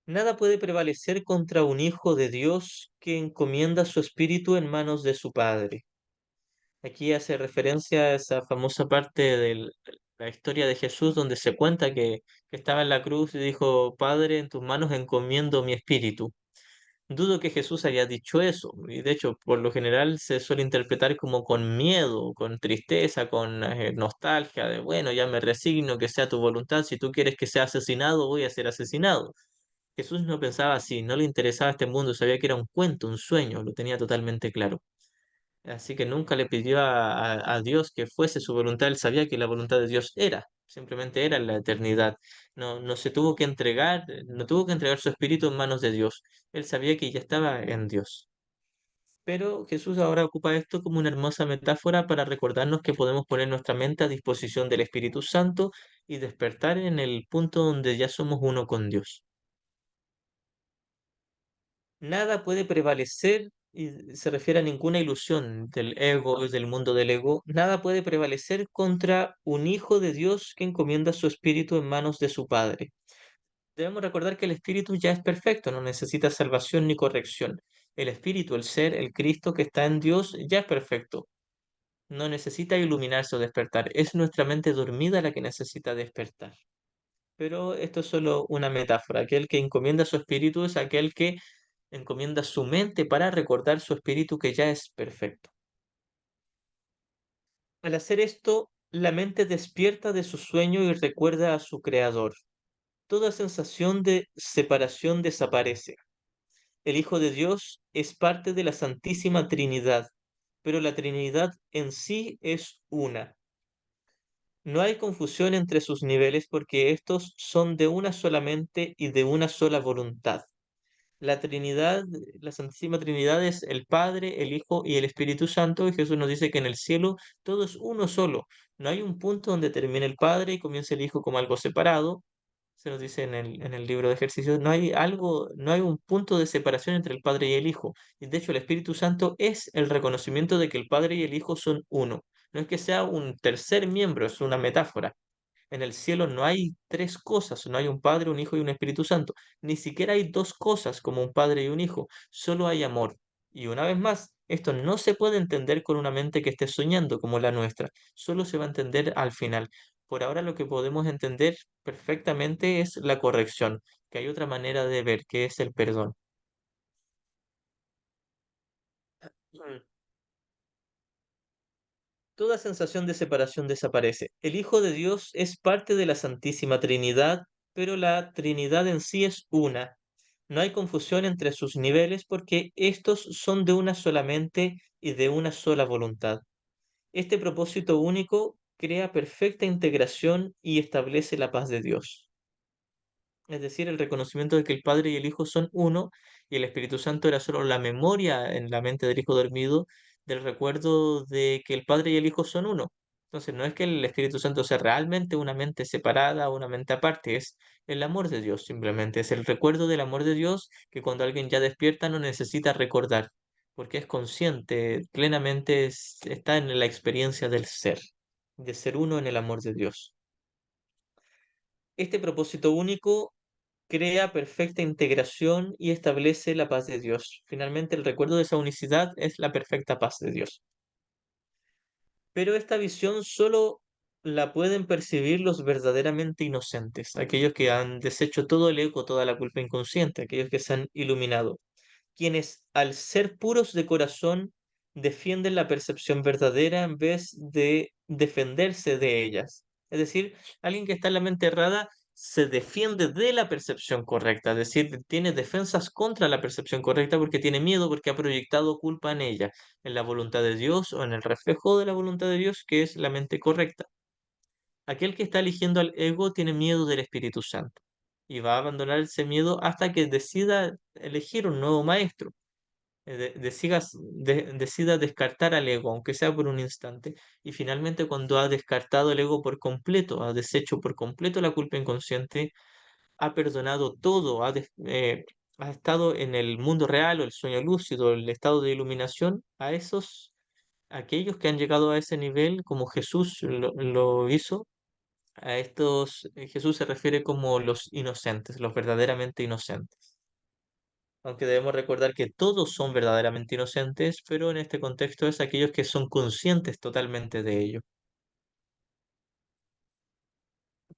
Nada puede prevalecer contra un hijo de Dios que encomienda su espíritu en manos de su Padre. Aquí hace referencia a esa famosa parte de la historia de Jesús donde se cuenta que estaba en la cruz y dijo, Padre, en tus manos encomiendo mi espíritu. Dudo que Jesús haya dicho eso, y de hecho, por lo general se suele interpretar como con miedo, con tristeza, con nostalgia, de bueno, ya me resigno, que sea tu voluntad, si tú quieres que sea asesinado, voy a ser asesinado. Jesús no pensaba así, no le interesaba este mundo, sabía que era un cuento, un sueño, lo tenía totalmente claro. Así que nunca le pidió a Dios que fuese su voluntad, él sabía que la voluntad de Dios era, simplemente era en la eternidad. No, no se tuvo que entregar, no tuvo que entregar su espíritu en manos de Dios, él sabía que ya estaba en Dios. Pero Jesús ahora ocupa esto como una hermosa metáfora para recordarnos que podemos poner nuestra mente a disposición del Espíritu Santo y despertar en el punto donde ya somos uno con Dios. Nada puede prevalecer, y se refiere a ninguna ilusión del ego, del mundo del ego, nada puede prevalecer contra un hijo de Dios que encomienda su espíritu en manos de su Padre. Debemos recordar que el espíritu ya es perfecto, no necesita salvación ni corrección. El espíritu, el ser, el Cristo que está en Dios ya es perfecto. No necesita iluminarse o despertar. Es nuestra mente dormida la que necesita despertar. Pero esto es solo una metáfora. Aquel que encomienda su espíritu es aquel que encomienda su mente para recordar su espíritu que ya es perfecto. Al hacer esto, la mente despierta de su sueño y recuerda a su creador. Toda sensación de separación desaparece. El Hijo de Dios es parte de la Santísima Trinidad, pero la Trinidad en sí es una. No hay confusión entre sus niveles porque estos son de una sola mente y de una sola voluntad. La Trinidad, la Santísima Trinidad es el Padre, el Hijo y el Espíritu Santo, y Jesús nos dice que en el cielo todo es uno solo. No hay un punto donde termine el Padre y comience el Hijo como algo separado. Se nos dice en el libro de ejercicios, no hay algo, no hay un punto de separación entre el Padre y el Hijo. Y de hecho, el Espíritu Santo es el reconocimiento de que el Padre y el Hijo son uno. No es que sea un tercer miembro, es una metáfora. En el cielo no hay tres cosas, no hay un Padre, un Hijo y un Espíritu Santo. Ni siquiera hay dos cosas como un Padre y un Hijo, solo hay amor. Y una vez más, esto no se puede entender con una mente que esté soñando como la nuestra, solo se va a entender al final. Por ahora lo que podemos entender perfectamente es la corrección, que hay otra manera de ver, que es el perdón. Mm. Toda sensación de separación desaparece. El Hijo de Dios es parte de la Santísima Trinidad, pero la Trinidad en sí es una. No hay confusión entre sus niveles porque estos son de una sola mente y de una sola voluntad. Este propósito único crea perfecta integración y establece la paz de Dios. Es decir, el reconocimiento de que el Padre y el Hijo son uno y el Espíritu Santo era solo la memoria en la mente del Hijo dormido del recuerdo de que el Padre y el Hijo son uno. Entonces, no es que el Espíritu Santo sea realmente una mente separada o una mente aparte, es el amor de Dios, simplemente es el recuerdo del amor de Dios que cuando alguien ya despierta no necesita recordar, porque es consciente, plenamente está en la experiencia del ser, de ser uno en el amor de Dios. Este propósito único crea perfecta integración y establece la paz de Dios. Finalmente, el recuerdo de esa unicidad es la perfecta paz de Dios. Pero esta visión solo la pueden percibir los verdaderamente inocentes, aquellos que han deshecho todo el ego, toda la culpa inconsciente, aquellos que se han iluminado, quienes al ser puros de corazón defienden la percepción verdadera en vez de defenderse de ellas. Es decir, alguien que está en la mente errada se defiende de la percepción correcta, es decir, tiene defensas contra la percepción correcta porque tiene miedo, porque ha proyectado culpa en ella, en la voluntad de Dios o en el reflejo de la voluntad de Dios, que es la mente correcta. Aquel que está eligiendo al ego tiene miedo del Espíritu Santo y va a abandonar ese miedo hasta que decida elegir un nuevo maestro, decida descartar al ego, aunque sea por un instante. Y finalmente, cuando ha descartado el ego por completo, ha deshecho por completo la culpa inconsciente, ha perdonado todo, ha estado en el mundo real o el sueño lúcido, el estado de iluminación, aquellos que han llegado a ese nivel, como Jesús lo hizo, a estos, Jesús se refiere como los inocentes, los verdaderamente inocentes. Aunque debemos recordar que todos son verdaderamente inocentes, pero en este contexto es aquellos que son conscientes totalmente de ello.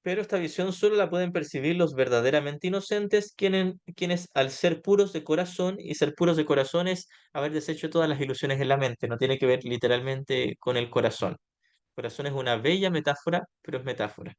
Pero esta visión solo la pueden percibir los verdaderamente inocentes, quienes al ser puros de corazón, y ser puros de corazón es haber deshecho todas las ilusiones en la mente, no tiene que ver literalmente con el corazón. El corazón es una bella metáfora, pero es metáfora.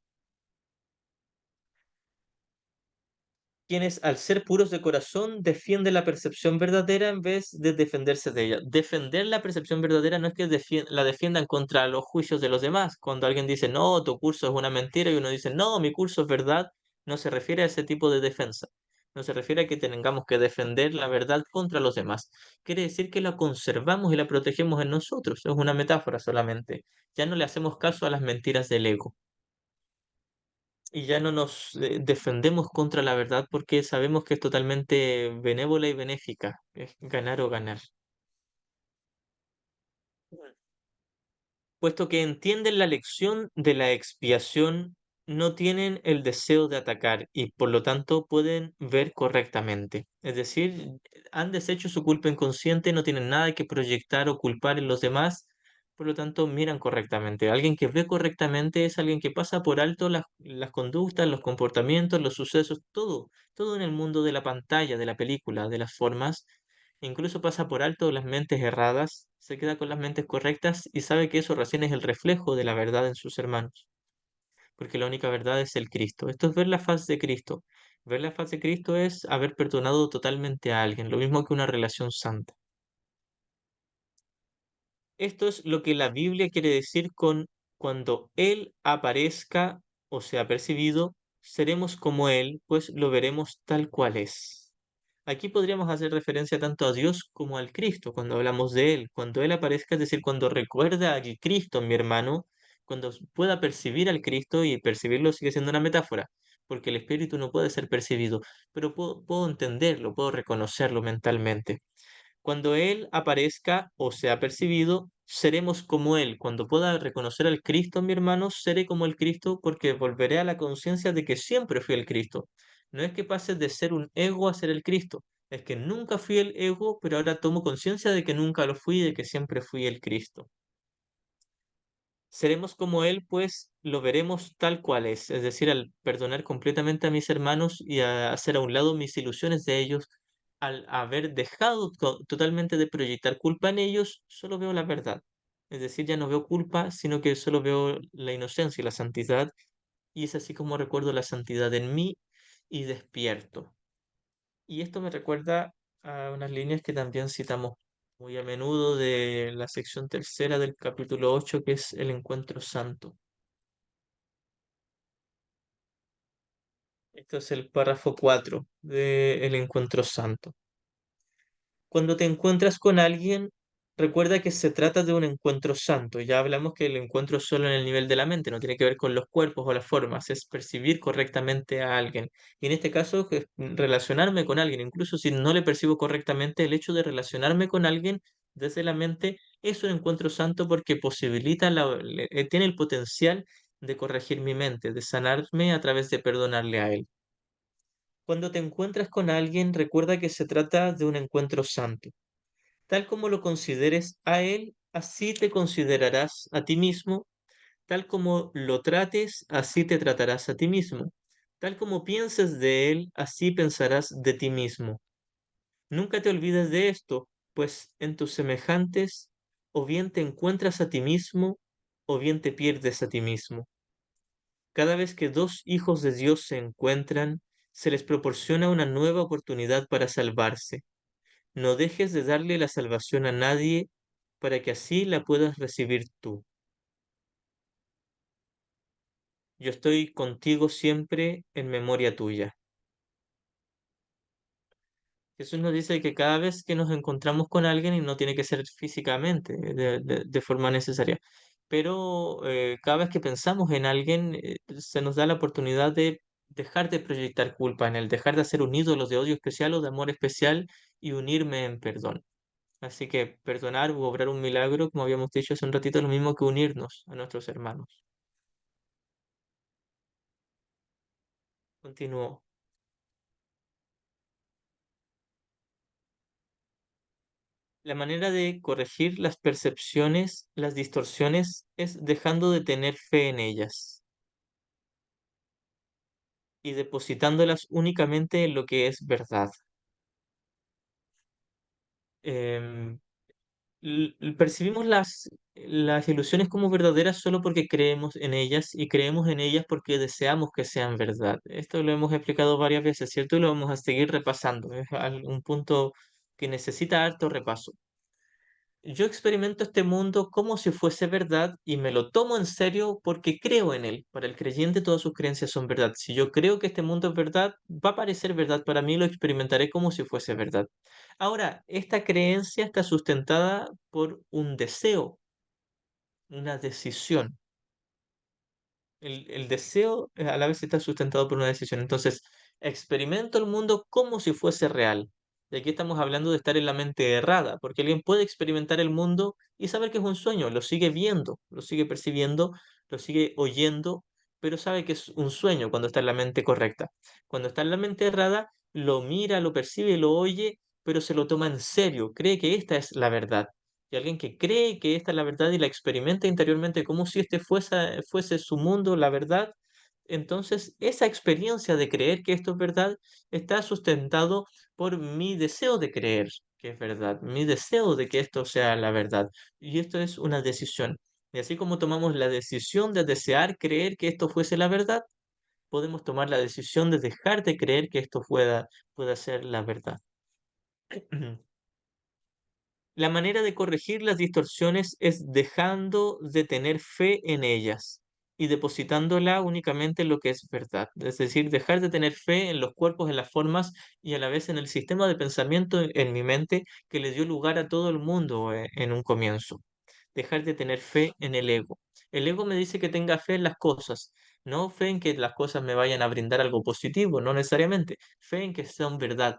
Quienes al ser puros de corazón defienden la percepción verdadera en vez de defenderse de ella. Defender la percepción verdadera no es que la defiendan contra los juicios de los demás. Cuando alguien dice, no, tu curso es una mentira y uno dice, no, mi curso es verdad, no se refiere a ese tipo de defensa. No se refiere a que tengamos que defender la verdad contra los demás. Quiere decir que la conservamos y la protegemos en nosotros. Es una metáfora solamente. Ya no le hacemos caso a las mentiras del ego y ya no nos defendemos contra la verdad porque sabemos que es totalmente benévola y benéfica, es ganar o ganar. Puesto que entienden la lección de la expiación no tienen el deseo de atacar y por lo tanto pueden ver correctamente. Es decir, han deshecho su culpa inconsciente, no tienen nada que proyectar o culpar en los demás, por lo tanto miran correctamente. Alguien que ve correctamente es alguien que pasa por alto las conductas, los comportamientos, los sucesos, todo en el mundo de la pantalla, de la película, de las formas. Incluso pasa por alto las mentes erradas, se queda con las mentes correctas y sabe que eso recién es el reflejo de la verdad en sus hermanos, porque la única verdad es el Cristo. Esto es ver la faz de Cristo. Ver la faz de Cristo es haber perdonado totalmente a alguien, lo mismo que una relación santa. Esto es lo que la Biblia quiere decir con cuando Él aparezca o sea percibido, seremos como Él, pues lo veremos tal cual es. Aquí podríamos hacer referencia tanto a Dios como al Cristo cuando hablamos de Él. Cuando Él aparezca, es decir, cuando recuerda a Cristo, mi hermano, cuando pueda percibir al Cristo, y percibirlo sigue siendo una metáfora, porque el Espíritu no puede ser percibido, pero puedo entenderlo, puedo reconocerlo mentalmente. Cuando Él aparezca o sea percibido, seremos como Él. Cuando pueda reconocer al Cristo, mi hermano, seré como el Cristo porque volveré a la conciencia de que siempre fui el Cristo. No es que pase de ser un ego a ser el Cristo, es que nunca fui el ego, pero ahora tomo conciencia de que nunca lo fui y de que siempre fui el Cristo. Seremos como Él, pues lo veremos tal cual es decir, al perdonar completamente a mis hermanos y a hacer a un lado mis ilusiones de ellos, al haber dejado totalmente de proyectar culpa en ellos, solo veo la verdad. Es decir, ya no veo culpa, sino que solo veo la inocencia y la santidad, y es así como recuerdo la santidad en mí y despierto. Y esto me recuerda a unas líneas que también citamos muy a menudo de la sección tercera del capítulo 8, que es el encuentro santo. Esto es el párrafo 4 del encuentro santo. Cuando te encuentras con alguien, recuerda que se trata de un encuentro santo. Ya hablamos que el encuentro es solo en el nivel de la mente, no tiene que ver con los cuerpos o las formas, es percibir correctamente a alguien. Y en este caso, es relacionarme con alguien, incluso si no le percibo correctamente, el hecho de relacionarme con alguien desde la mente es un encuentro santo porque posibilita, tiene el potencial de corregir mi mente, de sanarme a través de perdonarle a él. Cuando te encuentras con alguien, recuerda que se trata de un encuentro santo. Tal como lo consideres a él, así te considerarás a ti mismo. Tal como lo trates, así te tratarás a ti mismo. Tal como pienses de él, así pensarás de ti mismo. Nunca te olvides de esto, pues en tus semejantes o bien te encuentras a ti mismo o bien te pierdes a ti mismo. Cada vez que dos hijos de Dios se encuentran, se les proporciona una nueva oportunidad para salvarse. No dejes de darle la salvación a nadie para que así la puedas recibir tú. Yo estoy contigo siempre en memoria tuya. Jesús nos dice que cada vez que nos encontramos con alguien, y no tiene que ser físicamente, de forma necesaria, pero cada vez que pensamos en alguien, se nos da la oportunidad de dejar de proyectar culpa en él, dejar de hacer un ídolo de odio especial o de amor especial y unirme en perdón. Así que perdonar u obrar un milagro, como habíamos dicho hace un ratito, es lo mismo que unirnos a nuestros hermanos. Continuó. La manera de corregir las percepciones, las distorsiones, es dejando de tener fe en ellas y depositándolas únicamente en lo que es verdad. Em, Percibimos las ilusiones como verdaderas solo porque creemos en ellas y creemos en ellas porque deseamos que sean verdad. Esto lo hemos explicado varias veces, ¿cierto? Y lo vamos a seguir repasando. Es un punto que necesita harto repaso. Yo experimento este mundo como si fuese verdad y me lo tomo en serio porque creo en él. Para el creyente todas sus creencias son verdad. Si yo creo que este mundo es verdad, va a parecer verdad para mí, lo experimentaré como si fuese verdad. Ahora, esta creencia está sustentada por un deseo, una decisión. El deseo a la vez está sustentado por una decisión. Entonces, experimento el mundo como si fuese real. Y aquí estamos hablando de estar en la mente errada, porque alguien puede experimentar el mundo y saber que es un sueño, lo sigue viendo, lo sigue percibiendo, lo sigue oyendo, pero sabe que es un sueño cuando está en la mente correcta. Cuando está en la mente errada, lo mira, lo percibe, lo oye, pero se lo toma en serio, cree que esta es la verdad. Y alguien que cree que esta es la verdad y la experimenta interiormente como si este fuese su mundo, la verdad, entonces esa experiencia de creer que esto es verdad está sustentado por mi deseo de creer que es verdad, mi deseo de que esto sea la verdad. Y esto es una decisión. Y así como tomamos la decisión de desear creer que esto fuese la verdad, podemos tomar la decisión de dejar de creer que esto pueda ser la verdad. La manera de corregir las distorsiones es dejando de tener fe en ellas y depositándola únicamente en lo que es verdad. Es decir, dejar de tener fe en los cuerpos, en las formas y a la vez en el sistema de pensamiento en mi mente que le dio lugar a todo el mundo en un comienzo. Dejar de tener fe en el ego. El ego me dice que tenga fe en las cosas, no fe en que las cosas me vayan a brindar algo positivo, no necesariamente, fe en que sean verdad.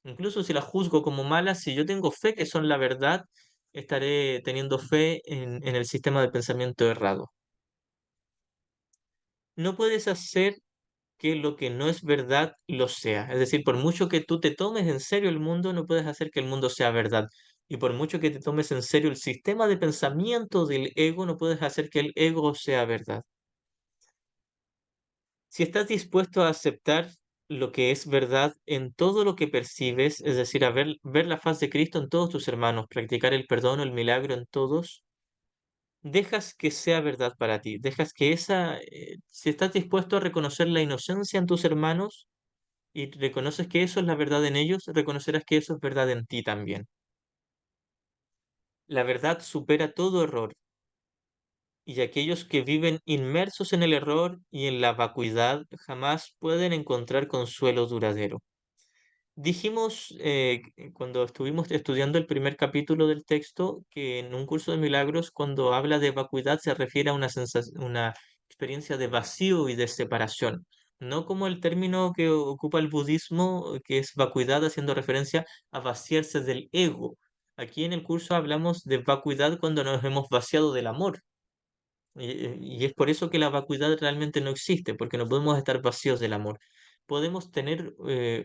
Incluso si las juzgo como malas, si yo tengo fe que son la verdad, estaré teniendo fe en el sistema de pensamiento errado. No puedes hacer que lo que no es verdad lo sea. Es decir, por mucho que tú te tomes en serio el mundo, no puedes hacer que el mundo sea verdad. Y por mucho que te tomes en serio el sistema de pensamiento del ego, no puedes hacer que el ego sea verdad. Si estás dispuesto a aceptar lo que es verdad en todo lo que percibes, es decir, a ver la faz de Cristo en todos tus hermanos, practicar el perdón o el milagro en todos, dejas que sea verdad para ti, dejas que si estás dispuesto a reconocer la inocencia en tus hermanos y reconoces que eso es la verdad en ellos, reconocerás que eso es verdad en ti también. La verdad supera todo error y aquellos que viven inmersos en el error y en la vacuidad jamás pueden encontrar consuelo duradero. Dijimos cuando estuvimos estudiando el primer capítulo del texto que en un curso de milagros, cuando habla de vacuidad, se refiere a una experiencia de vacío y de separación, no como el término que ocupa el budismo, que es vacuidad, haciendo referencia a vaciarse del ego. Aquí en el curso hablamos de vacuidad cuando nos hemos vaciado del amor. Y es por eso que la vacuidad realmente no existe, porque no podemos estar vacíos del amor. Podemos tener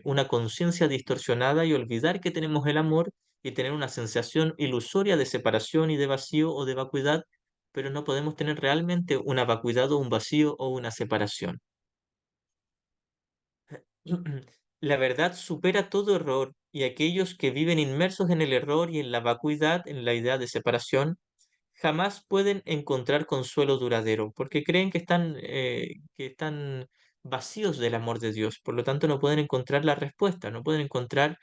una conciencia distorsionada y olvidar que tenemos el amor y tener una sensación ilusoria de separación y de vacío o de vacuidad, pero no podemos tener realmente una vacuidad o un vacío o una separación. La verdad supera todo error y aquellos que viven inmersos en el error y en la vacuidad, en la idea de separación, jamás pueden encontrar consuelo duradero, porque creen que están vacíos del amor de Dios, por lo tanto no pueden encontrar la respuesta, no pueden encontrar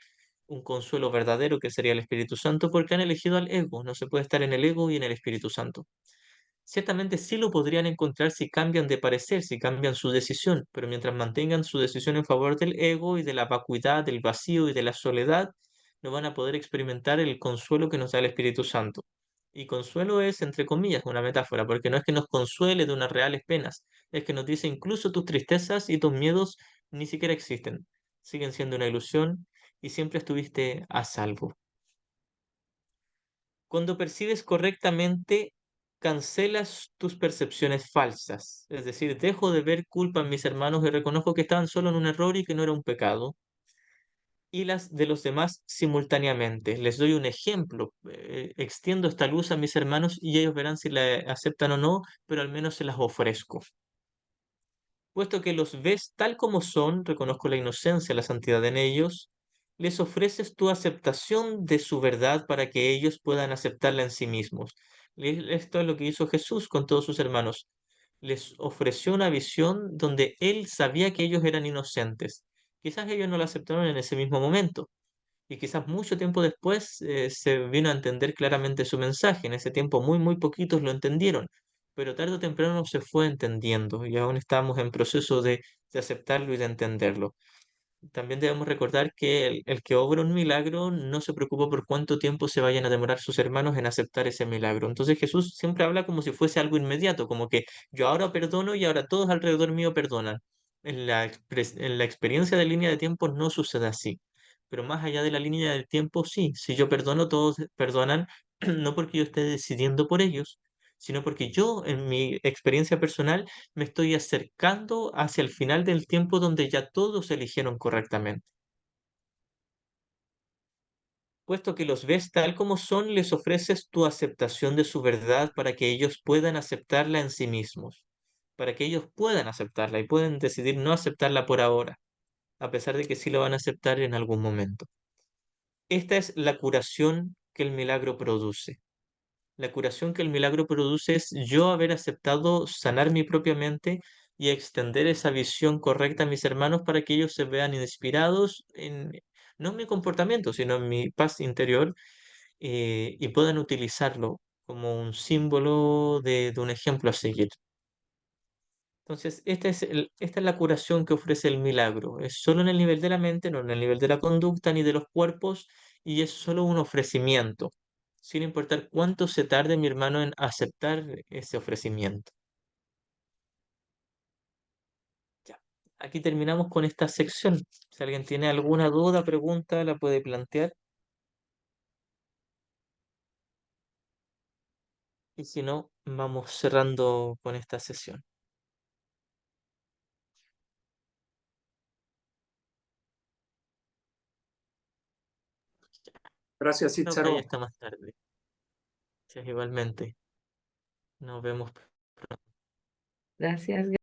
un consuelo verdadero que sería el Espíritu Santo, porque han elegido al ego, no se puede estar en el ego y en el Espíritu Santo. Ciertamente sí lo podrían encontrar si cambian de parecer, si cambian su decisión, pero mientras mantengan su decisión en favor del ego y de la vacuidad, del vacío y de la soledad, no van a poder experimentar el consuelo que nos da el Espíritu Santo. Y consuelo es, entre comillas, una metáfora, porque no es que nos consuele de unas reales penas, es que nos dice incluso tus tristezas y tus miedos ni siquiera existen, siguen siendo una ilusión y siempre estuviste a salvo. Cuando percibes correctamente, cancelas tus percepciones falsas. Es decir, dejo de ver culpa en mis hermanos y reconozco que estaban solo en un error y que no era un pecado. Y las de los demás simultáneamente. Les doy un ejemplo. Extiendo esta luz a mis hermanos y ellos verán si la aceptan o no, pero al menos se las ofrezco. Puesto que los ves tal como son, reconozco la inocencia, la santidad en ellos, les ofreces tu aceptación de su verdad para que ellos puedan aceptarla en sí mismos. Esto es lo que hizo Jesús con todos sus hermanos. Les ofreció una visión donde él sabía que ellos eran inocentes. Quizás ellos no la aceptaron en ese mismo momento, y quizás mucho tiempo después se vino a entender claramente su mensaje. En ese tiempo muy poquitos lo entendieron, pero tarde o temprano se fue entendiendo y aún estamos en proceso de aceptarlo y de entenderlo. También debemos recordar que el que obra un milagro no se preocupa por cuánto tiempo se vayan a demorar sus hermanos en aceptar ese milagro. Entonces Jesús siempre habla como si fuese algo inmediato, como que yo ahora perdono y ahora todos alrededor mío perdonan. En la experiencia de línea de tiempo no sucede así. Pero más allá de la línea del tiempo, sí, si yo perdono, todos perdonan, no porque yo esté decidiendo por ellos, sino porque yo, en mi experiencia personal, me estoy acercando hacia el final del tiempo donde ya todos eligieron correctamente. Puesto que los ves tal como son, les ofreces tu aceptación de su verdad para que ellos puedan aceptarla en sí mismos, para que ellos puedan aceptarla y pueden decidir no aceptarla por ahora, a pesar de que sí lo van a aceptar en algún momento. Esta es la curación que el milagro produce. La curación que el milagro produce es yo haber aceptado sanar mi propia mente y extender esa visión correcta a mis hermanos para que ellos se vean inspirados en, no en mi comportamiento, sino en mi paz interior, y puedan utilizarlo como un símbolo de un ejemplo a seguir. Entonces, esta es la curación que ofrece el milagro. Es solo en el nivel de la mente, no en el nivel de la conducta ni de los cuerpos, y es solo un ofrecimiento, sin importar cuánto se tarde mi hermano en aceptar ese ofrecimiento. Ya. Aquí terminamos con esta sección. Si alguien tiene alguna duda, pregunta, la puede plantear. Y si no, vamos cerrando con esta sesión. Gracias, No, vaya Itzaro. hasta más tarde. Sí, igualmente. Nos vemos. Gracias.